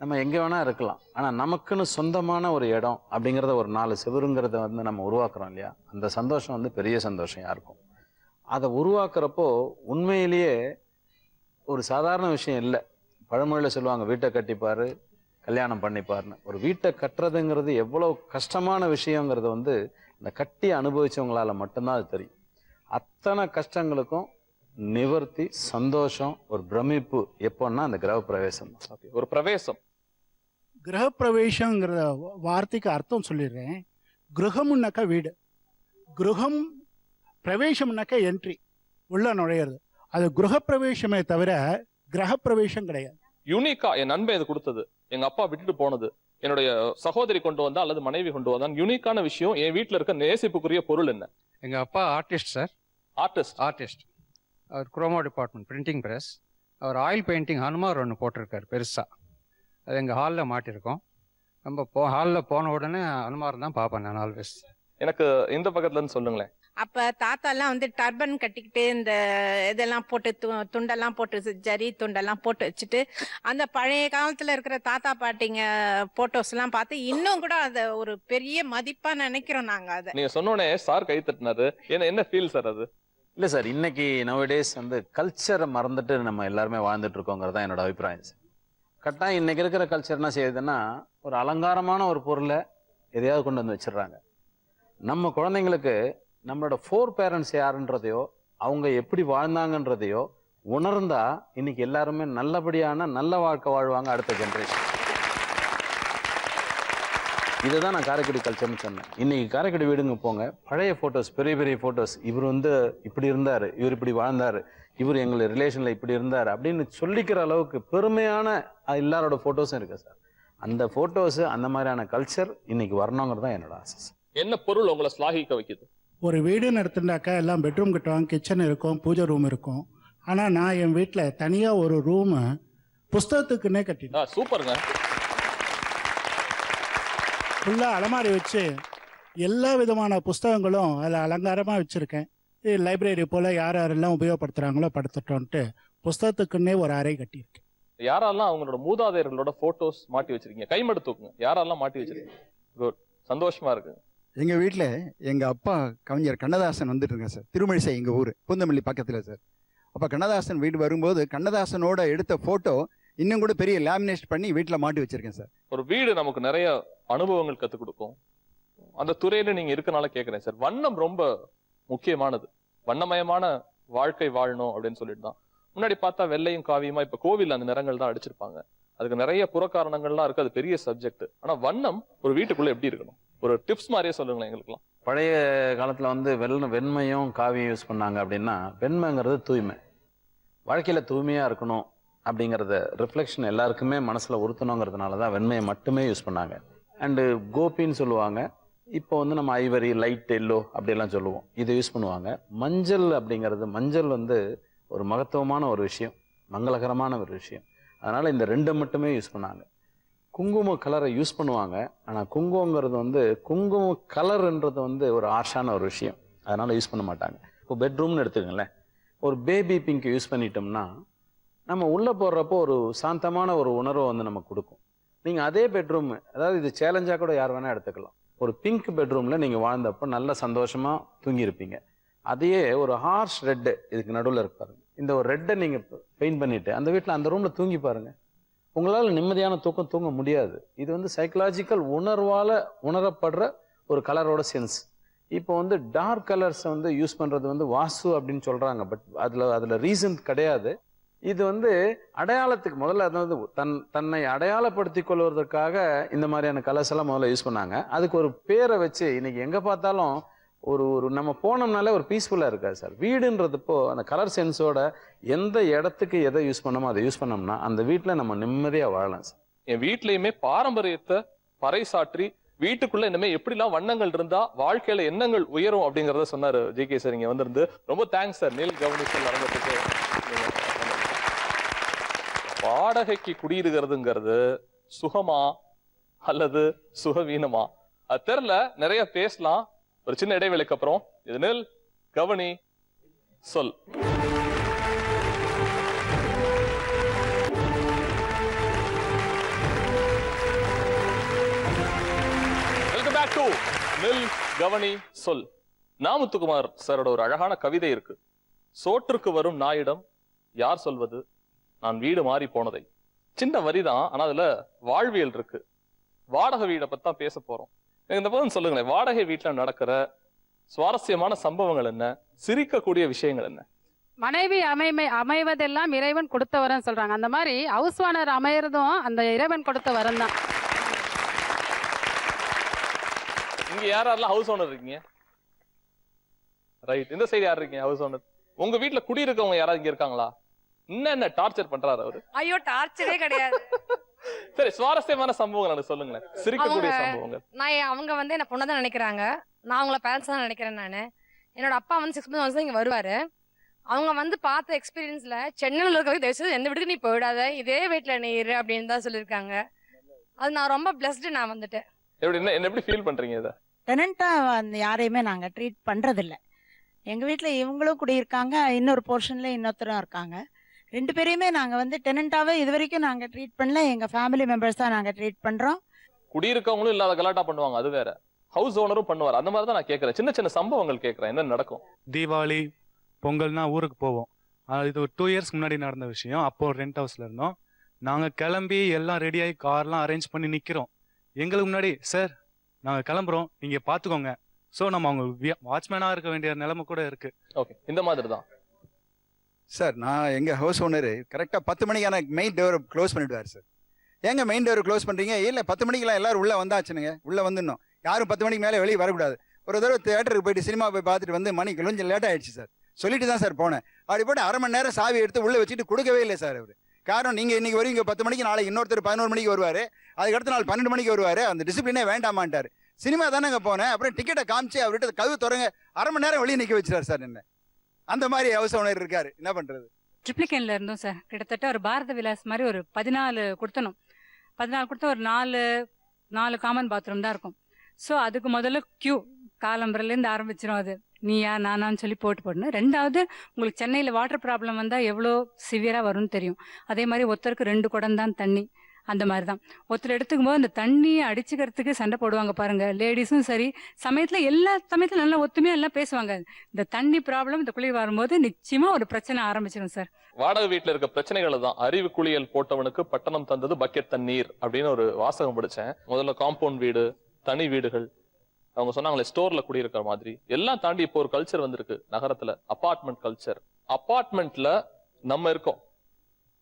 நம்ம எங்கே வேணா இருக்கலாம், ஆனால் நமக்குன்னு சொந்தமான ஒரு இடம் அப்படிங்கிறத ஒரு 4 செவருங்கிறத வந்து நம்ம உருவாக்குறோம் இல்லையா, அந்த சந்தோஷம் வந்து பெரிய சந்தோஷம் யாருக்கும். அதை உருவாக்குறப்போ உண்மையிலேயே ஒரு சாதாரண விஷயம் இல்லை. பழமொழியில் சொல்லுவாங்க, வீட்டை கட்டிப்பாரு கல்யாணம் பண்ணிப்பாருன்னு. ஒரு வீட்டை கட்டுறதுங்கிறது எவ்வளோ கஷ்டமான விஷயங்கிறது வந்து இந்த கட்டி அனுபவிச்சவங்களால மட்டும்தான் அது தெரியும். அத்தனை கஷ்டங்களுக்கும் நிவர்த்தி, சந்தோஷம், ஒரு பிரமிப்பு எப்போன்னா அந்த கிரகப்பிரவேசம். ஒரு பிரவேசம். கிரகப்பிரவேசங்கிற வார்த்தைக்கு அர்த்தம் சொல்லிடுறேன். கிரகம்னாக்கா வீடு, கிரகம் பிரவேசம்னாக்கா என்ட்ரி, உள்ள நுழையிறது. அது கிரகப்பிரவேசமே தவிர கிரகப்பிரவேசம் கிடையாது. யூனிக்கா என் நண்பன் இது கொடுத்தது, எங்க அப்பா விட்டுட்டு போனது, என்னுடைய சகோதரி கொண்டு வந்தா அல்லது மனைவி கொண்டு வந்தா, யூனிக்கான விஷயம் என் வீட்டுல இருக்க நேசிப்புக்குரிய பொருள் என்ன? எங்கள் அப்பா ஆர்டிஸ்ட் சார். ஆர்டிஸ்ட். அவர் குரோமோ டிபார்ட்மெண்ட், பிரிண்டிங் ப்ரெஸ். அவர் ஆயில் பெயிண்டிங் ஹனுமார் ஒன்று போட்டிருக்காரு பெருசாக. அது எங்கள் ஹாலில் மாட்டியிருக்கோம். நம்ம ஹாலில் போன உடனே ஹனுமார் தான் பார்ப்பேன் நான் ஆல்வேஸ். எனக்கு இந்த பக்கத்துல இருந்து சொல்லுங்களேன். அப்ப தாத்தாலாம் வந்து டர்பன் கட்டிக்கிட்டு இந்த இதெல்லாம் போட்டு துண்டெல்லாம் போட்டு ஜரி துண்டெல்லாம் போட்டு வச்சுட்டு அந்த பழைய காலத்துல இருக்கிற தாத்தா பாட்டிங்க போட்டோஸ் எல்லாம் பார்த்து இன்னும் கூட அதை ஒரு பெரிய மதிப்பா நினைக்கிறோம் நாங்க. அதை நீங்க சொன்னோடனே சார் கை தட்டினாரு. என்ன ஃபீல் சார் அது? இல்லை சார், இன்னைக்கு நவடேஸ் வந்து கல்ச்சரை மறந்துட்டு நம்ம எல்லாருமே வாழ்ந்துட்டு இருக்கோங்கிறது தான் என்னோட அபிப்பிராயம் சார். கட்டாயம் இன்னைக்கு இருக்கிற கல்ச்சர் என்ன செய்யுதுன்னா, ஒரு அலங்காரமான ஒரு பொருளை எதையாவது கொண்டு வந்து வச்சிடுறாங்க. நம்ம குழந்தைங்களுக்கு நம்மளோட ஃபோர் பேரண்ட்ஸ் யாருன்றதையோ அவங்க எப்படி வாழ்ந்தாங்கன்றதையோ உணர்ந்தா இன்னைக்கு எல்லாருமே நல்லபடியான நல்ல வாழ்க்கை வாழ்வாங்க அடுத்த ஜென்ரேஷன். இதுதான் நான் காரைக்குடி கல்ச்சர்னு சொன்னேன். இன்னைக்கு காரைக்குடி வீடுங்க போங்க, பழைய ஃபோட்டோஸ், பெரிய பெரிய ஃபோட்டோஸ், இவர் வந்து இப்படி இருந்தார், இவர் இப்படி வாழ்ந்தார், இவர் எங்களை ரிலேஷனில் இப்படி இருந்தார் அப்படின்னு சொல்லிக்கிற அளவுக்கு பெருமையான எல்லாரோட ஃபோட்டோஸும் இருக்கு சார். அந்த ஃபோட்டோஸு, அந்த மாதிரியான கல்ச்சர் இன்னைக்கு வரணுங்கிறது தான் என்னோட ஆசை. என்ன பொருள் உங்களை ஸ்லாகிக்க வைக்குது? ஒரு வீடுன்னு எடுத்துட்டாக்கா எல்லாம் பெட்ரூம் கட்டுவாங்க, கிச்சன் இருக்கும், பூஜை ரூம் இருக்கும். ஆனால் நான் என் வீட்டில் தனியாக ஒரு ரூமு புஸ்தகத்துக்குன்னே கட்டினேன். சூப்பருங்க. ஃபுல்லாக அலமாரி வச்சு எல்லா விதமான புஸ்தகங்களும் அதில் அலங்காரமாக வச்சுருக்கேன். லைப்ரரி போல் யார் யாரெல்லாம் உபயோகப்படுத்துகிறாங்களோ படுத்துட்டோன்ட்டு புஸ்தகத்துக்குன்னே ஒரு அறை கட்டியிருக்கேன். யாரெல்லாம் அவங்களோட மூதாதையர்களோட போட்டோஸ் மாட்டி வச்சிருக்கீங்க? கைமடு தூக்குங்க. யாரெல்லாம் மாட்டி வச்சிருக்கீங்க? குட், சந்தோஷமா இருக்கு. எங்கள் வீட்டில் எங்கள் அப்பா கவிஞர் கண்ணதாசன் வந்துட்டு இருக்கேன் சார். திருமழிசை எங்கள் ஊர் பூந்தமல்லி பக்கத்தில் சார். அப்போ கண்ணதாசன் வீடு வரும்போது கண்ணதாசனோட எடுத்த ஃபோட்டோ இன்னும் கூட பெரிய லேமினேட் பண்ணி வீட்டில் மாட்டி வச்சிருக்கேன் சார். ஒரு வீடு நமக்கு நிறைய அனுபவங்கள் கற்றுக் கொடுக்கும். அந்த துறையில நீங்க இருக்கனால கேட்குறேன் சார். வண்ணம் ரொம்ப முக்கியமானது. வண்ணமயமான வாழ்க்கை வாழணும் அப்படின்னு சொல்லிட்டு தான் முன்னாடி பார்த்தா வெள்ளையும் காவியமா, இப்ப கோவில் அந்த நிறங்கள் தான் அடிச்சிருப்பாங்க. அதுக்கு நிறைய புறக்காரணங்கள்லாம் இருக்கு. அது பெரிய சப்ஜெக்ட். ஆனா வண்ணம் ஒரு வீட்டுக்குள்ள எப்படி இருக்கணும், ஒரு டிப்ஸ் மாதிரியே சொல்லுங்களேன் எங்களுக்குலாம். பழைய காலத்தில் வந்து வெண்மையும் காவியும் யூஸ் பண்ணாங்க. அப்படின்னா வெண்மைங்கிறது தூய்மை, வாழ்க்கையில் தூய்மையாக இருக்கணும் அப்படிங்கிறத ரிஃப்ளெக்ஷன் எல்லாருக்குமே மனசில் உறுத்தணுங்கிறதுனால தான் வெண்மையை மட்டுமே யூஸ் பண்ணாங்க. அண்டு கோபின்னு சொல்லுவாங்க. இப்போ வந்து நம்ம ஐவரி, லைட் எல்லோ அப்படியெல்லாம் சொல்லுவோம், இதை யூஸ் பண்ணுவாங்க. மஞ்சள் அப்படிங்கிறது, மஞ்சள் வந்து ஒரு மகத்துவமான ஒரு விஷயம், மங்களகரமான ஒரு விஷயம். அதனால் இந்த 2 மட்டுமே யூஸ் பண்ணாங்க. குங்கும கலரை யூஸ் பண்ணுவாங்க. ஆனால் குங்குமங்கிறது வந்து குங்கும கலர்ன்றது வந்து ஒரு ஆர்ஷான ஒரு விஷயம், அதனால் யூஸ் பண்ண மாட்டாங்க. இப்போ பெட்ரூம்னு எடுத்துக்கங்களேன், ஒரு பேபி பிங்க் யூஸ் பண்ணிட்டோம்னா நம்ம உள்ளே போடுறப்போ ஒரு சாந்தமான ஒரு உணர்வை வந்து நமக்கு கொடுக்கும். நீங்கள் அதே பெட்ரூம், அதாவது இது சேலஞ்சாக கூட யார் வேணால் எடுத்துக்கலாம், ஒரு பிங்க் பெட்ரூமில் நீங்கள் வாழ்ந்தப்போ நல்ல சந்தோஷமாக தூங்கியிருப்பீங்க. அதையே ஒரு ஹார்ஷ் ரெட்டு இதுக்கு நடுவில் இருப்பாருங்க, இந்த ஒரு ரெட்டை நீங்கள் பெயிண்ட் பண்ணிவிட்டு அந்த வீட்டில் அந்த ரூமில் தூங்கி பாருங்கள், உங்களால் நிம்மதியான தூக்கம் தூங்க முடியாது. இது வந்து சைக்கலாஜிக்கல் உணர்வால் உணரப்படுற ஒரு கலரோட சென்ஸ். இப்போ வந்து டார்க் கலர்ஸை வந்து யூஸ் பண்ணுறது வந்து வாஸ்து அப்படின்னு சொல்கிறாங்க. பட் அதில் ரீசன் கிடையாது. இது வந்து அடையாளத்துக்கு முதல்ல அதாவது தன்னை அடையாளப்படுத்தி கொள்வதற்காக இந்த மாதிரியான கலர்ஸ் எல்லாம் முதல்ல யூஸ் பண்ணாங்க. அதுக்கு ஒரு பேரை வச்சு இன்னைக்கு எங்கே பார்த்தாலும் ஒரு நம்ம போனோம்னாலே ஒரு பீஸ்ஃபுல்லாக இருக்காது சார். வீடுன்றதுப்போ அந்த கலர் சென்ஸோட எந்த இடத்துக்கு எதை யூஸ் பண்ணோமோ அதை யூஸ் பண்ணோம்னா அந்த வீட்டில் நம்ம நிம்மதியாக வாழலாம் சார். என் வீட்லயுமே பாரம்பரியத்தை பறைசாற்றி வீட்டுக்குள்ள இனிமே எப்படிலாம் வண்ணங்கள் இருந்தா வாழ்க்கையில எண்ணங்கள் உயரும் அப்படிங்கறத சொன்னாரு ஜே.கே. சார். இங்க வந்திருந்து ரொம்ப தேங்க்ஸ் சார். நீல் கவனிச்சல் அரங்கத்துக்கு. வாடகைக்கு குடியிருக்கிறதுங்கிறது சுகமா அல்லது சுகவீனமா அது தெரியல. நிறைய பேசலாம். ஒரு சின்ன இடைவேளைக்கு அப்புறம் இது நில் கவனி சொல். வெல்கம் பேக் டு நில் கவனி சொல். நாமுத்துக்குமார் சாரோட ஒரு அழகான கவிதை இருக்கு. சோற்றுக்கு வரும் நாயிடம் யார் சொல்வது நான் வீடு மாறி போனதை. சின்ன வரிதான், ஆனா அதுல வாழ்வியல் இருக்கு. வாடகை வீடை பத்தி தான் பேச போறோம். இந்த போதும் சொல்லுங்களேன், வாடகை வீட்டுல நடக்கிற சுவாரஸ்யமான சம்பவங்கள் என்ன, சிரிக்கக்கூடிய விஷயங்கள் என்ன? மனைவி அமைவதெல்லாம் இறைவன் கொடுத்த வரம் சொல்றாங்க. அந்த மாதிரி ஹவுஸ் ஓனர் அமையறதும் அந்த இறைவன் கொடுத்த வரம் தான். இங்க யாரெல்லாம் ஹவுஸ் ஓனர் இருக்கீங்க? ரைட். இந்த சைடு யார் இருக்கீங்க ஹவுஸ் ஓனர்? உங்க வீட்டுல குடியிருக்கவங்க யாராவது இங்க இருக்காங்களா? என்ன டார்ச்சர் பண்றாரு அவரு? ஐயோ டார்ச்சரே கிடையாது. சரி, சுவாரஸ்யமான சம்பவங்கள் எனக்கு சொல்லுங்களேன், சிரிக்கக்கூடிய சம்பவங்கள். அவங்க வந்து என்ன பொண்ணை தான் நினைக்கிறாங்க, நான் அவங்கள பேரண்ட்ஸ் தான் நினைக்கிறேன். நான் என்னோட அப்பா வந்து 6 months இங்க வருவாரு. அவங்க வந்து பார்த்த எக்ஸ்பீரியன்ஸ்ல சென்னையில் இருக்கிறது தயவுசெய்து எந்த வீட்டுக்கு நீ போயிடாத, இதே வீட்டுல நீ இரு அப்படின்னு தான் சொல்லியிருக்காங்க. அது நான் ரொம்ப பிளஸ்டு. நான் வந்துட்டேன். எப்படி ஃபீல் பண்றீங்க இதை? டெனண்டா யாரையுமே நாங்க ட்ரீட் பண்றதில்ல. எங்க வீட்டுல இவங்களும் குடியிருக்காங்க, இன்னொரு போர்ஷன்ல இன்னொருத்தரும் இருக்காங்க. 2 பேரையுமே நாங்க வந்து டெனண்டாவே இது வரைக்கும் நாங்க ட்ரீட் பண்ணல. எங்க ஃபேமிலி மெம்பர்ஸ் தான் நாங்க ட்ரீட் பண்றோம். குடியிருக்கவங்களும் இல்லாத கலாட்டா பண்ணுவாங்க, அது வேற. ஹவுஸ் ஓனரும் பண்ணுவார். அந்த மாதிரி தான் நான் கேட்கறேன். சின்ன சின்ன சம்பவங்கள் கேட்கறேன், என்ன நடக்கும்? தீபாவளி பொங்கல்னா ஊருக்கு போவோம். இது ஒரு 2 years முன்னாடி நடந்த விஷயம். அப்போ ரெண்ட் ஹவுஸ்ல இருந்தோம். நாங்க கிளம்பி எல்லாம் ரெடியாகி கார்லாம் அரேஞ்ச் பண்ணி நிக்கிறோம். எங்களுக்கு முன்னாடி சார் நாங்க கிளம்புறோம், நீங்க பாத்துக்கோங்க. ஸோ நம்ம அவங்க வாட்ச்மேனா இருக்க வேண்டிய நிலைமை கூட இருக்கு. ஓகே, இந்த மாதிரி தான் சார். நான் எங்கள் ஹவுஸ் ஓனரு கரெக்டாக 10 மணிக்கான மெயின் டோரை க்ளோஸ் பண்ணிவிடுவார் சார். ஏங்க மெயின் டோரை க்ளோஸ் பண்ணுறீங்க? இல்லை 10 மணிக்கெல்லாம் எல்லோரும் உள்ளே வந்தாச்சுனுங்க, உள்ளே வந்துடணும். யாரும் 10 மணிக்கு மேலே வெளியே வரக்கூடாது. ஒரு தடவை தியேட்டருக்கு போயிட்டு சினிமா போய் பார்த்துட்டு வந்து மணி கொஞ்சம் லேட் ஆகிடுச்சு சார். சொல்லிட்டு தான் சார் போனேன். அப்படி போட்டு 1/2 மணி நேரம் சாவி எடுத்து உள்ளே வச்சுட்டு கொடுக்கவே இல்லை சார் அவர். காரணம், நீங்கள் இன்றைக்கி வரைக்கும் இங்கே 10 மணிக்கு, நாளைக்கு இன்னொருத்தர் 11 மணிக்கு வருவார், அதுக்கடுத்த நாள் 12 மணிக்கு வருவார். அந்த டிசிப்ளினே வேண்டாமான்ட்டார். சினிமா தானேங்க போனேன். அப்புறம் டிக்கெட்டை காமிச்சு அவர்கிட்ட கதவு திறங்க 1/2 மணி நேரம் வெளியே நிற்க வச்சுட்டார் சார் என்ன. அந்த மாதிரி ஹவுஸ் ஓனர் இருக்காரு, என்ன பண்ணுறது? ட்ரிப்ளிகேன்ல இருந்தோம் சார். கிட்டத்தட்ட ஒரு பாரத விலாஸ் மாதிரி ஒரு 14 கொடுத்தணும். 14 கொடுத்தா ஒரு 4 காமன் பாத்ரூம் தான் இருக்கும். ஸோ அதுக்கு முதல்ல கியூ காலம்பரிலேருந்து ஆரம்பிச்சிடும். அது நீயா நானான்னு சொல்லி போடணும். 2வது, உங்களுக்கு சென்னையில் வாட்டர் ப்ராப்ளம் வந்தால் எவ்வளோ சிவியராக வரும்னு தெரியும். அதே மாதிரி ஒருத்தருக்கு 2 குடம் தான் தண்ணி. அந்த மாதிரி தான் ஒருத்தர் எடுத்துக்கும் போது அந்த தண்ணியை அடிச்சுக்கிறதுக்கு சண்டை போடுவாங்க பாருங்க. லேடிஸும் சரி, எல்லா சமயத்துல நல்லா ஒத்துமையா எல்லாம் பேசுவாங்க. இந்த தண்ணி ப்ராப்ளம் இந்த குளிர் வரும்போது நிச்சயமா ஒரு பிரச்சனை ஆரம்பிச்சிடும் சார். வாடகை வீட்டுல இருக்க பிரச்சனைகளை தான் அறிவு குளியல் போட்டவனுக்கு பட்டணம் தந்தது பக்கெட் தண்ணீர் அப்படின்னு ஒரு வாசகம் படிச்சேன். முதல்ல காம்பவுண்ட் வீடு, தனி வீடுகள், அவங்க சொன்னாங்களே ஸ்டோர்ல குடியிருக்கிற மாதிரி எல்லாம் தாண்டி இப்போ ஒரு கல்ச்சர் வந்திருக்கு நகரத்துல, அபார்ட்மெண்ட் கல்ச்சர். அபார்ட்மெண்ட்ல நம்ம இருக்கோம்,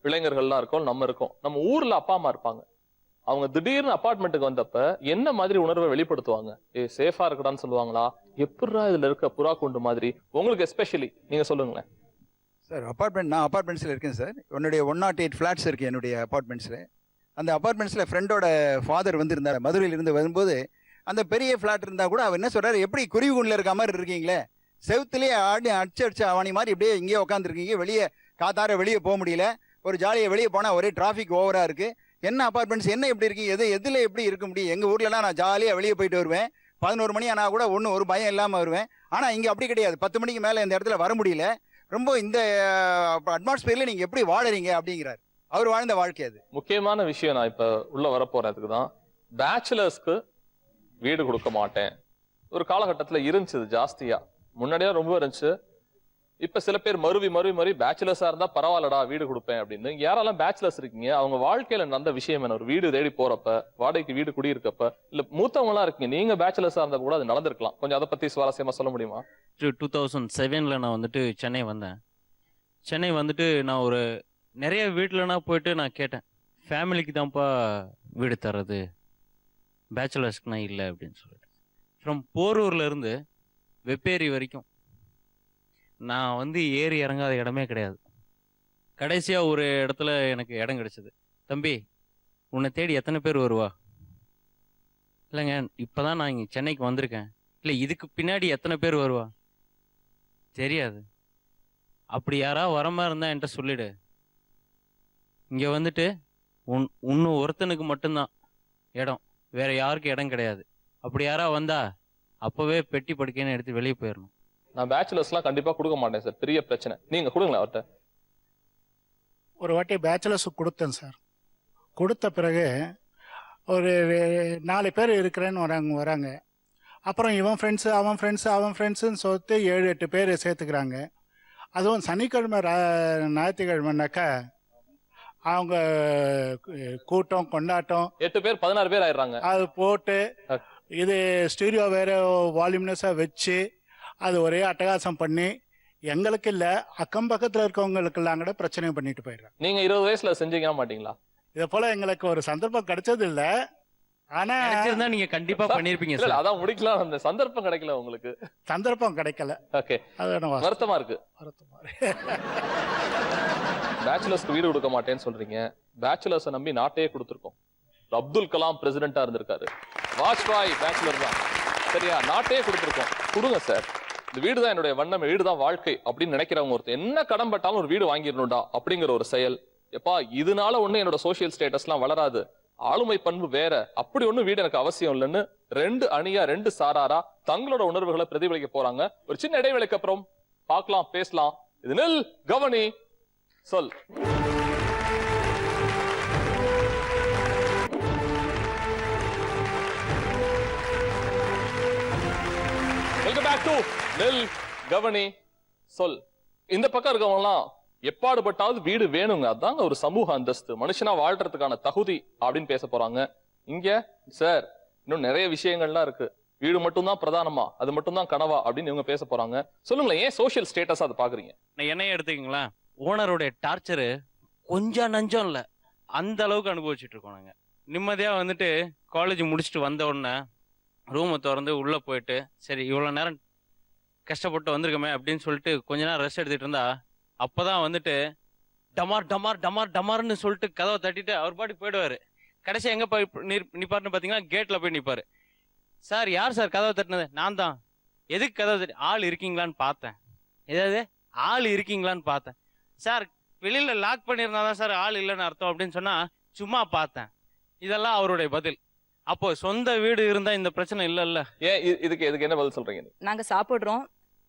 இளைஞர்கள்லாம் இருக்கோம், நம்ம இருக்கோம். நம்ம ஊர்ல அப்பா அம்மா இருப்பாங்க. அவங்க திடீர்னு அபார்ட்மெண்ட்டுக்கு வந்தப்ப என்ன மாதிரி உணர்வை வெளிப்படுத்துவாங்க? சேஃபா இருக்கடான்னு சொல்லுவாங்களா? எப்படா இதுல இருக்க புறா கூண்டு மாதிரி? உங்களுக்கு எஸ்பெஷலி நீங்க சொல்லுங்களேன் சார். நான் அபார்ட்மெண்ட்ஸில் இருக்கேன் சார். என்னுடைய 108 ஃப்ளாட்ஸ் இருக்கு என்னுடைய அபார்ட்மெண்ட்ஸில். அந்த அபார்ட்மெண்ட்ஸில் ஃப்ரெண்டோட ஃபாதர் வந்துருந்தார், மதுரையிலிருந்து வரும்போது. அந்த பெரிய ஃப்ளாட் இருந்தால் கூட அவர் என்ன சொல்றாரு, எப்படி குருவிகுண்டில் இருக்க மாதிரி இருக்கீங்களே, செவுத்துலேயே அடிச்சு ஆவானி மாதிரி இப்படியே இங்கேயே உட்காந்துருக்கீங்க, வெளியே காத்தார வெளியே போக முடியல, ஒரு ஜாலியாக வெளியே போனால் ஒரே டிராஃபிக் ஓவராக இருக்குது, என்ன அபார்ட்மெண்ட்ஸ் என்ன எப்படி இருக்கீங்க, எதில் எப்படி இருக்க முடியும்? எங்கள் ஊர்லலாம் நான் ஜாலியாக வெளியே போயிட்டு வருவேன், 11 மணி ஆனால் கூட ஒரு பயம் இல்லாமல் வருவேன். ஆனால் இங்கே அப்படி கிடையாது. 10 மணிக்கு மேலே இந்த இடத்துல வர முடியல. ரொம்ப இந்த அட்மாஸ்பியரில் நீங்கள் எப்படி வாழறீங்க அப்படிங்கிறார். அவர் வாழ்ந்த வாழ்க்கை அது. முக்கியமான விஷயம் நான் இப்போ உள்ள வரப்போறதுக்கு தான், பேச்சுலர்ஸ்க்கு வீடு கொடுக்க மாட்டேன். ஒரு காலகட்டத்தில் இருந்துச்சு ஜாஸ்தியா, முன்னாடியே ரொம்ப இருந்துச்சு. இப்ப சில பேர் மறுவி பேச்சுலர்ஸா இருந்தா பரவாயில்லடா வீடு கொடுப்பேன் அப்படின்னு. யாரெல்லாம் பேச்சுலர்ஸ் இருக்கீங்க, அவங்க வாழ்க்கையில நடந்த விஷயம் என்ன? ஒரு வீடு தேடி போறப்ப, வாடகைக்கு வீடு குடியிருக்கப்ப, இல்ல மூத்தவங்க எல்லாம் இருக்கீங்க, நீங்க பேச்சுலர்ஸா இருந்தா கூட அது நடந்திருக்கலாம். கொஞ்சம் அதை பத்தி சுவாரஸ்யமா சொல்ல முடியுமா? 2007ல நான் வந்துட்டு சென்னை வந்தேன். சென்னை வந்துட்டு நான் ஒரு நிறைய வீட்டிலனா போயிட்டு நான் கேட்டேன், ஃபேமிலிக்கு தான்ப்பா வீடு தர்றது, பேச்சுலர்ஸ்க்குனா இல்லை அப்படின்னு சொல்லிட்டு. ஃப்ரம் போரூர்ல இருந்து வெப்பேரி வரைக்கும் நான் வந்து ஏறி இறங்காத இடமே கிடையாது. கடைசியா ஒரு இடத்துல எனக்கு இடம் கிடைச்சது. தம்பி, உன்னை தேடி எத்தனை பேர் வருவா? இல்லைங்க, இப்பதான் நான் இங்கே சென்னைக்கு வந்திருக்கேன். இல்லை, இதுக்கு பின்னாடி எத்தனை பேர் வருவா? தெரியாது. அப்படி யாரா வர மாதிரி இருந்தா என்கிட்ட சொல்லிடு. இங்க வந்துட்டு இன்னும் ஒருத்தனுக்கு மட்டும்தான் இடம், வேற யாருக்கும் இடம் கிடையாது. அப்படி யாரா வந்தா அப்பவே பெட்டி படுக்கைன்னு எடுத்து வெளியே போயிடணும். நான் பேச்சுலர்ஸ்லாம் கண்டிப்பா கொடுக்க மாட்டேன் சார், பெரிய பிரச்சனை. நீங்க கொடுங்களேன் அவர்கிட்ட. ஒரு வாட்டி பேச்சுலர்ஸ் கொடுத்தேன் சார். கொடுத்த பிறகு ஒரு 4 பேர் இருக்கிறேன்னு வராங்க. அப்புறம் இவன் ஃப்ரெண்ட்ஸு அவன் ஃப்ரெண்ட்ஸுன்னு சொல்லிட்டு 7-8 பேர் சேர்த்துக்கிறாங்க. அதுவும் சனிக்கிழமை ஞாயிற்றுக்கிழமைனாக்கா அவங்க கூட்டம் கொண்டாட்டம் 8 பேர் 16 பேர் ஆயிடுறாங்க. அது போட்டு இது ஸ்டீரியோ வேற வால்யூம்னஸாக வச்சு அது ஒரே அட்டகாசம் பண்ணி எங்களுக்கு இல்லை, அக்கம் பக்கத்தில் இருக்கவங்களுக்கெல்லாம் கூட பிரச்சனை பண்ணிட்டு போயிடுறாங்க. நீங்க 20 வயசுல செஞ்சீங்க மாட்டீங்களா? இதை போல எங்களுக்கு ஒரு சந்தர்ப்பம் கிடைச்சது இல்லை. ஆனா நீங்க கண்டிப்பா பண்ணிருப்பீங்க சார். அதான் முடிக்கலாம், அந்த சந்தர்ப்பம் கிடைக்கல உங்களுக்கு. சந்தர்ப்பம் கிடைக்கல. ஓகே, வருத்தமா இருக்கு. பேச்சுலர்ஸ்க்கு வீடு கொடுக்க மாட்டேன்னு சொல்றீங்க. பேச்சுலர்ஸை நம்பி நாட்டையே கொடுத்துருக்கோம். அப்துல் கலாம் பிரசிடென்டா இருந்திருக்காரு, வாஜ்பாய் பேச்சுலர் தான், சரியா? நாட்டையே கொடுத்துருக்கோம். கொடுங்க சார், இந்த வீடு தான் என்னுடைய வண்ணம், வீடு தான் வாழ்க்கை அப்படின்னு நினைக்கிறவங்க ஒருத்தர் என்ன கடன் பட்டாலும் ஒரு வீடு வாங்கிடணும்டா அப்படிங்கிற ஒரு செயல். எப்பா, இதனால ஒண்ணு என்னோட சோசியல் ஸ்டேட்டஸ்லாம் வளராது, ஆளுமை பண்பு வேற, அப்படி ஒண்ணு வீடு எனக்கு அவசியம் இல்லைன்னு 2 அணியா 2 சாராரா தங்களோட உணர்வுகளை பிரதிபலிக்க போறாங்க. ஒரு சின்ன இடைவேளைக்கு அப்புறம் பார்க்கலாம், பேசலாம். இது நில், கவனி, சொல். வெல்கம் பேக் டு நில், கவனி, சொல். இந்த பக்கம் இருக்கவங்கலாம் எப்பாடுபட்டாவது வீடு வேணுங்க, அதாங்க ஒரு சமூக அந்தஸ்து, மனுஷனா வாழ்றதுக்கான தகுதி அப்படின்னு பேச போறாங்க. இங்க சார் இன்னும் நிறைய விஷயங்கள்லாம் இருக்கு, வீடு மட்டும்தான் பிரதானமா, அது மட்டும்தான் கனவா அப்படின்னு இவங்க பேச போறாங்க. சொல்லுங்களேன், ஏன் சோசியல் ஸ்டேட்டஸ் அதை பாக்குறீங்க? என்னைய எடுத்துக்கீங்களேன், ஓனருடைய டார்ச்சரு கொஞ்சம் நஞ்சம் இல்ல, அந்த அளவுக்கு அனுபவிச்சுட்டு இருக்கோம் நாங்க. நிம்மதியா வந்துட்டு காலேஜ் முடிச்சுட்டு வந்த உடனே ரூமை திறந்து உள்ள போயிட்டு, சரி இவ்வளவு நேரம் கஷ்டப்பட்டு வந்திருக்கமே அப்படின்னு சொல்லிட்டு கொஞ்ச நேரம் ரெஸ்ட் எடுத்துட்டு இருந்தா, அப்பதான் வந்துட்டு டமார் டமார் டமார் டமார்னு சொல்லிட்டு கதவை தட்டிட்டு அவர் பாட்டுக்கு போயிடுவாரு. கடைசி எங்க போய் நிப்பாருன்னு பாத்தீங்கன்னா கேட்ல போய் நிப்பாரு. சார், யார் சார் கதவை தட்டினது? நான் தான். எதுக்கு கதவை தட்டி? ஆள் இருக்கீங்களான்னு பார்த்தேன். ஏதாவது ஆள் இருக்கீங்களான்னு பார்த்தேன். சார், வெளியில லாக் பண்ணியிருந்தாதான் சார் ஆள் இல்லைன்னு அர்த்தம் அப்படின்னு சொன்னா, சும்மா பார்த்தேன். இதெல்லாம் அவருடைய பதில். அப்போ சொந்த வீடு இருந்தா இந்த பிரச்சனை இல்ல. ஏன் இதுக்கு என்ன பதில் சொல்றீங்க? நாங்க சாப்பிடுறோம்,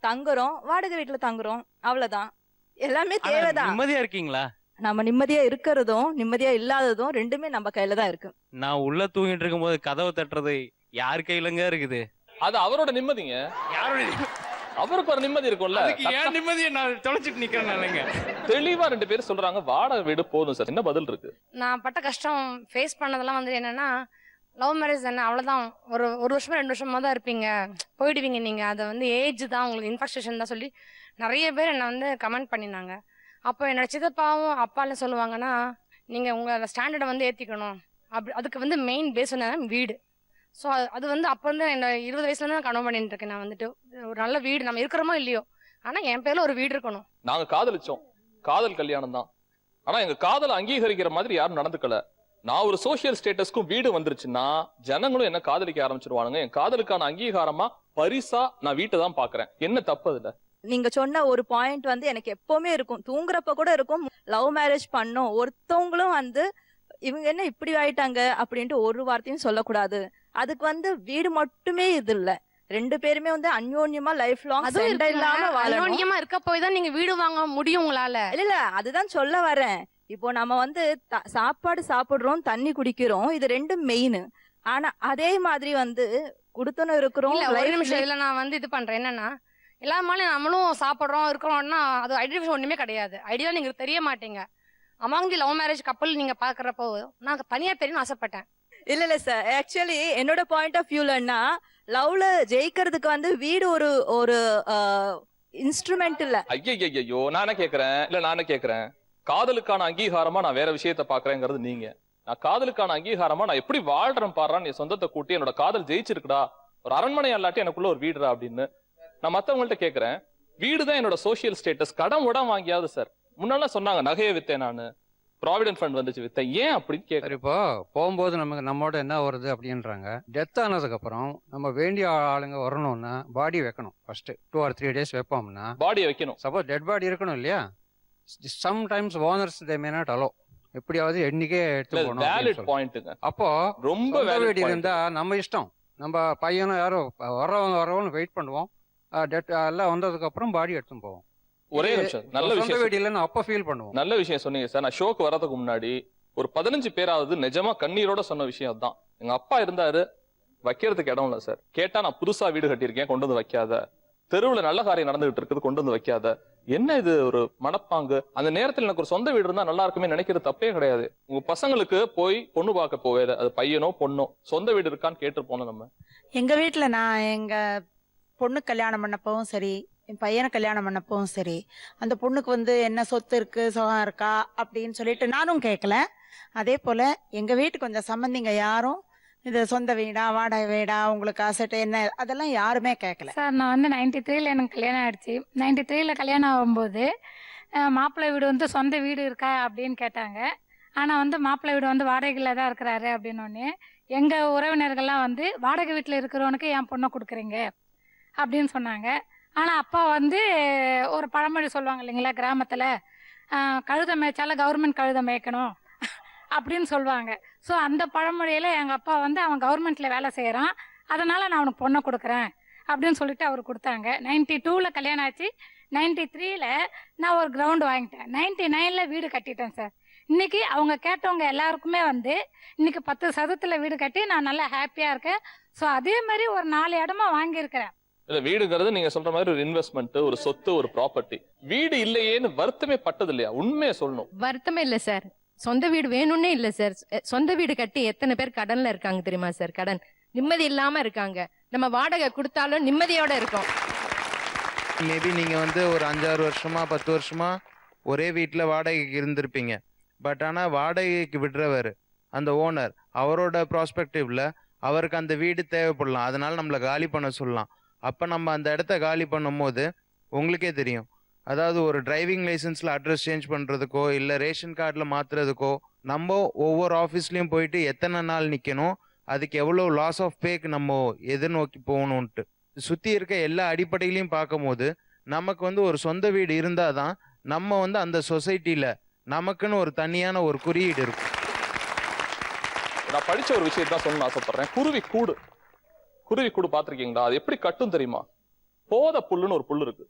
தங்குறோம், வாடகை வீட்டுல தங்குறோம், அவ்வளவுதான். எல்லாமே தேவைதான். நிம்மதியா இருக்கீங்களா? நம்ம நிம்மதியா இருக்கிறதும் நிம்மதியா இல்லாததும் ரெண்டுமே நம்ம கையில தான் இருக்கு. நான் உள்ள தூங்கிட்டு இருக்கும் போது கதவை தட்டுறது யாரு கையிலங்க இருக்குது? அது அவரோட நிம்மதிங்க. அவருக்கு ஒரு நிம்மதி இருக்கும்ல, ஏன் நிம்மதியை நான் தொலைச்சிட்டு நிக்கிறேன். தெளிவா 2 பேர் சொல்றாங்க வாடகை வீடு போதும் சார். என்ன பதில் இருக்கு? நான் பட்ட கஷ்டம் ஃபேஸ் பண்ணதெல்லாம் வந்து என்னன்னா, லவ் மேரேஜ் தானே, அவ்வளோதான். ஒரு வருஷமா 2 வருஷமா தான் இருப்பீங்க, போயிடுவீங்க நீங்க, அதை வந்து ஏஜ் தான் உங்களுக்கு, இன்ஃபெக்ஷன் தான் சொல்லி நிறைய பேர் என்னை வந்து கமெண்ட் பண்ணினாங்க. அப்போ என்னோட சித்தப்பாவும் அப்பாலும் சொல்லுவாங்கன்னா, நீங்க உங்களோட ஸ்டாண்டர்டை வந்து ஏற்றிக்கணும், அதுக்கு வந்து மெயின் பேஸ் வந்து வீடு. ஸோ அது வந்து அப்போ வந்து என்னோட 20 வயசுலேருந்து நான் கனவு பண்ணிட்டு இருக்கேன். நான் வந்துட்டு ஒரு நல்ல வீடு, நம்ம இருக்கிறோமோ இல்லையோ, ஆனால் என் பேரில் ஒரு வீடு இருக்கணும். நாங்கள் காதலிச்சோம், காதல் கல்யாணம் தான். ஆனால் எங்கள் காதலை அங்கீகரிக்கிற மாதிரி யாரும் நடந்துக்கல. நான் ஒரு சோசியல் ஸ்டேட்டஸ்க்கும் வீடு வந்துருச்சுன்னா ஜனங்களும் என்ன காதலிக்க ஆரம்பிச்சிருவானுங்க. என் காதலுக்கான அங்கீகாரமா பரிசா நான் வீட்டை தான் பாக்குறேன். என்ன தப்பு அதுல? நீங்க சொன்ன ஒரு பாயிண்ட் வந்து எனக்கு எப்பவுமே இருக்கும், தூங்குறப்ப கூட இருக்கும். லவ் மேரேஜ் பண்ணோம் ஒருத்தவங்களும் வந்து இவங்க என்ன இப்படி ஆயிட்டாங்க அப்படின்ட்டு ஒரு வார்த்தையும் சொல்லக்கூடாது. அதுக்கு வந்து வீடு மட்டுமே இது இல்ல, 2 பேருமே வந்து அந்யோன்யமா லைஃப் லாங் சண்டை இல்லாம வாழணும். அந்யோன்யமா இருக்க போய் தான் நீங்க வீடு வாங்க முடியும் உங்களால. இல்ல அதுதான் சொல்ல வரேன். இப்போ நம்ம வந்து சாப்பாடு சாப்பிடுறோம், தண்ணி குடிக்கிறோம், இது 2 மெயின். ஆனா அதே மாதிரி வந்து குடுத்தனும் இருக்கிறோம். நான் வந்து இது பண்றேன் என்னன்னா, எல்லாருமாலும் நம்மளும் சாப்பிட்றோம் இருக்கிறோம்னா அது ஐடென்டிஃபிகேஷன் ஒன்றுமே கிடையாது. ஐடியா நீங்கள் தெரிய மாட்டீங்க. அமாங் தி லவ் மேரேஜ் கப்பல் நீங்கள் பார்க்குறப்போ நான் தனியாக தெரியணும்னு ஆசைப்பட்டேன். இல்ல சார், ஆக்சுவலி என்னோட பாயிண்ட் ஆஃப் வியூலன்னா லவ்ல ஜெயிக்கிறதுக்கு வந்து வீடு ஒரு ஒரு இன்ஸ்ட்ருமெண்ட் இல்ல. ஐயோ நானே கேக்குறேன் காதலுக்கான அங்கீகாரமா நான் வேற விஷயத்த பாக்குறேங்கிறது நீங்க. நான் காதலுக்கான அங்கீகாரமா நான் எப்படி வாழ்றேன் பாடுறான் என் சொந்தத்தை கூட்டி என்னோட காதல் ஜெயிச்சிருக்குடா, ஒரு அரண்மனை அல்லாட்டி எனக்குள்ள ஒரு வீடுடா அப்படின்னு நான் மத்தவங்கள்ட்ட கேக்குறேன். வீடுதான் என்னோட சோசியல் ஸ்டேட்டஸ். கடன் உடம் வாங்கியாவது சார். முன்னால சொன்னாங்க நகையை வித்தேன், நானு ப்ராவிடென்ட் ஃபண்ட் வந்துச்சு வித்தேன், ஏன் அப்படின்னு கேட்குறேன். இப்போ போகும்போது நம்மோட என்ன வருது அப்படின்றாங்க. டெத் ஆனதுக்கு அப்புறம் நம்ம வேண்டிய ஆளுங்க வரணும்னா பாடி வைக்கணும். ஃபர்ஸ்ட் 2 or 3 days வைப்போம்னா பாடியை வைக்கணும். சப்போஸ் டெட் பாடி இருக்கணும் இல்லையா, sometimes owners they may not allow, எப்படியாவது எண்ணிக்கே எடுத்து போகணும். அப்போ ரொம்ப வீடு இருந்தா நம்ம இஷ்டம், நம்ம பையனும் யாரும் வரவங்க வெயிட் பண்ணுவோம். டெட் எல்லாம் வந்ததுக்கு அப்புறம் பாடி எடுத்து போவோம். ஒரே நிமிஷம், நல்ல விஷயம் வீடியோல அப்ப ஃபீல் பண்ணுவோம். நல்ல விஷயம் சொன்னீங்க சார். நான் ஷோக்கு வரதுக்கு முன்னாடி ஒரு 15 பேராவது நிஜமா கண்ணீரோட சொன்ன விஷயம் தான். எங்க அப்பா இருந்தாரு, வைக்கிறதுக்கு இடம் இல்ல சார். கேட்டா நான் புதுசா வீடு கட்டியிருக்கேன், கொண்டு வந்து வைக்காத. தெருவுல நல்ல காரியம் நடந்துகிட்டு இருக்குது, கொண்டு வந்து வைக்காத. என்ன இது ஒரு மனப்பாங்கு? அந்த நேரத்தில் எனக்கு ஒரு சொந்த வீடு இருந்தா நல்லா இருக்குமே நினைக்கிறது தப்பே கிடையாது. உங்க பசங்களுக்கு போய் பொண்ணு பார்க்க போவேது, அது பையனோ பொண்ணோ, சொந்த வீடு இருக்கான்னு கேட்டு போனோம் நம்ம. எங்க வீட்டுல நான் எங்க பொண்ணு கல்யாணம் பண்ணப்பவும் சரி, என் பையனை கல்யாணம் பண்ணப்பவும் சரி, அந்த பொண்ணுக்கு வந்து என்ன சொத்து இருக்கு, சுகம் இருக்கா அப்படின்னு சொல்லிட்டு நானும் கேட்கல. அதே போல எங்க வீட்டுக்கு கொஞ்சம் சம்பந்திங்க யாரும் இது சொந்த வீடா வாடகை வீடா உங்களுக்கு அசட் என்ன அதெல்லாம் யாருமே கேட்கல. சார் நான் வந்து 93ல் எனக்கு கல்யாணம் ஆயிடுச்சு. 93ல் கல்யாணம் ஆகும்போது மாப்பிள்ளை வீடு வந்து சொந்த வீடு இருக்கா அப்படின்னு கேட்டாங்க. ஆனால் வந்து மாப்பிள்ளை வீடு வந்து வாடகையில் தான் இருக்கிறாரு அப்படின்னோடனே எங்கள் உறவினர்கள்லாம் வந்து வாடகை வீட்டில் இருக்கிறவனுக்கு என் பொண்ணை கொடுக்குறீங்க அப்படின்னு சொன்னாங்க. ஆனால் அப்பா வந்து ஒரு பழமொழி சொல்லுவாங்க இல்லைங்களா, கிராமத்தில் கழுதை மேய்ச்சாலும் கவர்மெண்ட் கழுதை மேய்க்கணும் அப்படின்னு சொல்லுவாங்க. ஸோ அந்த பழமொழியில் எங்கள் அப்பா வந்து அவன் கவர்மெண்ட்டில் வேலை செய்கிறான், அதனால் நான் அவனுக்கு பொண்ணை கொடுக்குறேன் அப்படின்னு சொல்லிட்டு அவர் கொடுத்தாங்க. 92ல் கல்யாணம் ஆச்சு. 93ல் நான் ஒரு கிரவுண்டு வாங்கிட்டேன். 99ல் வீடு கட்டிட்டேன் சார். இன்னைக்கு அவங்க கேட்டவங்க எல்லாருக்குமே வந்து இன்னைக்கு 10 சதத்தில் வீடு கட்டி நான் நல்லா ஹாப்பியாக இருக்கேன். ஸோ அதே மாதிரி ஒரு 4 இடமா வாங்கியிருக்கிறேன். இல்ல வீடுங்கிறது நீங்க சொல்ற மாதிரி ஒரு இன்வெஸ்ட்மெண்ட், ஒரு சொத்து, ஒரு ப்ராப்பர்ட்டி. வீடு இல்லையேன்னு வருத்தமே பட்டது இல்லையா? உண்மையை சொல்லணும். வருத்தமே இல்ல சார், சொந்த வீடு வேணும்னே இல்ல சார். சொந்த வீடு கட்டி எத்தனை பேர் கடன்ல இருக்காங்க தெரியுமா சார்? கடன் நிம்மதி இல்லாம இருக்காங்க. நம்ம வாடகை கொடுத்தாலும் நிம்மதியோட இருக்கோம். மேபி நீங்க வந்து ஒரு 5-6 வருஷமா 10 வருஷமா ஒரே வீட்டுல வாடகைக்கு இருந்திருப்பீங்க. பட் ஆனா வாடகைக்கு விடுறவர் அந்த ஓனர், அவரோட ப்ராஸ்பெக்டிவ்ல அவருக்கு அந்த வீடு தேவைப்படலாம், அதனால நம்மளை காலி பண்ண சொல்லலாம். அப்போ நம்ம அந்த இடத்த காலி பண்ணும் போது உங்களுக்கே தெரியும், அதாவது ஒரு டிரைவிங் லைசன்ஸில் அட்ரஸ் சேஞ்ச் பண்ணுறதுக்கோ இல்லை ரேஷன் கார்டில் மாற்றுறதுக்கோ நம்ம ஒவ்வொரு ஆஃபீஸ்லேயும் போயிட்டு எத்தனை நாள் நிற்கணும், அதுக்கு எவ்வளோ லாஸ் ஆஃப் பேக்கு நம்ம எதிர்நோக்கி போகணுன்ட்டு சுற்றி இருக்க எல்லா அடிப்படையிலையும் பார்க்கும் போது நமக்கு வந்து ஒரு சொந்த வீடு இருந்தால் தான் நம்ம வந்து அந்த சொசைட்டியில் நமக்குன்னு ஒரு தனியான ஒரு குறியீடு இருக்கும். நான் படிச்ச ஒரு விஷயத்தான் சொல்லணும்னு ஆசைப்படுறேன். குருவி கூடு பாத்திருக்கீங்களா? அது எப்படி கட்டும் தெரியுமா? போத புல்லுன்னு ஒரு புல்லு இருக்கு,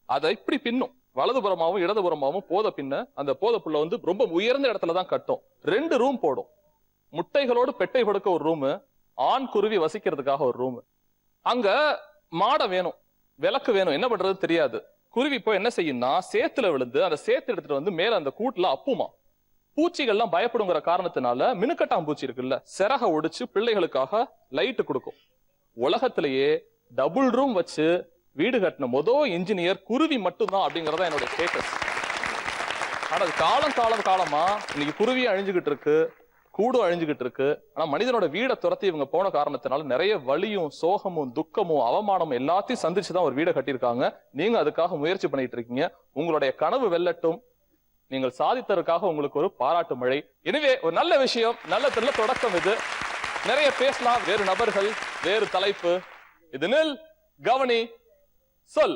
அதை இப்படி பின்னும். வலதுபுறமாவும் இடதுபுறமாவும் போத பின்ன அந்த போத புல்ல வந்து ரொம்ப உயர்ந்த இடத்துலதான் கட்டும். 2 ரூம் போடும். முட்டைகளோடு பெட்டை கொடுக்க ஒரு ரூமு, ஆண் குருவி வசிக்கிறதுக்காக ஒரு ரூமு. அங்க மாடை வேணும், விளக்கு வேணும், என்ன பண்றது தெரியாது. குருவி போய் என்ன செய்யும்னா சேத்துல விழுந்து அந்த சேத்து எடுத்துட்டு வந்து மேல அந்த கூட்டுல அப்புமா. பூச்சிகள்லாம் பயப்படுங்கிற காரணத்தினால மினுக்கட்டாம்பூச்சி இருக்குல்ல, சிறக ஒடிச்சு பிள்ளைகளுக்காக லைட்டு கொடுக்கும். உலகத்திலேயே டபுள் ரூம் வச்சு வீடு கட்டின மொதல் இன்ஜினியர் குருவி மட்டும்தான் அப்படிங்கறத என்னோட ஸ்டேட்டஸ். ஆனா காலமா இன்னைக்கு குருவி அழிஞ்சுகிட்டு இருக்கு, கூடும் அழிஞ்சுகிட்டு இருக்கு. ஆனா மனிதனோட வீடை துரத்தி இவங்க போன காரணத்தினால நிறைய வலியும் சோகமும் துக்கமும் அவமானமும் எல்லாத்தையும் சந்திச்சுதான் ஒரு வீடை கட்டியிருக்காங்க. நீங்க அதுக்காக முயற்சி பண்ணிட்டு இருக்கீங்க. உங்களுடைய கனவு வெல்லட்டும். நீங்கள் சாதித்ததற்காக உங்களுக்கு ஒரு பாராட்டு மழை. எனவே ஒரு நல்ல விஷயம், நல்ல தொடக்கம் இது. நிறைய பேசலாம், வேறு நபர்கள், வேறு தலைப்பு. இது நில், கவனி, சொல்.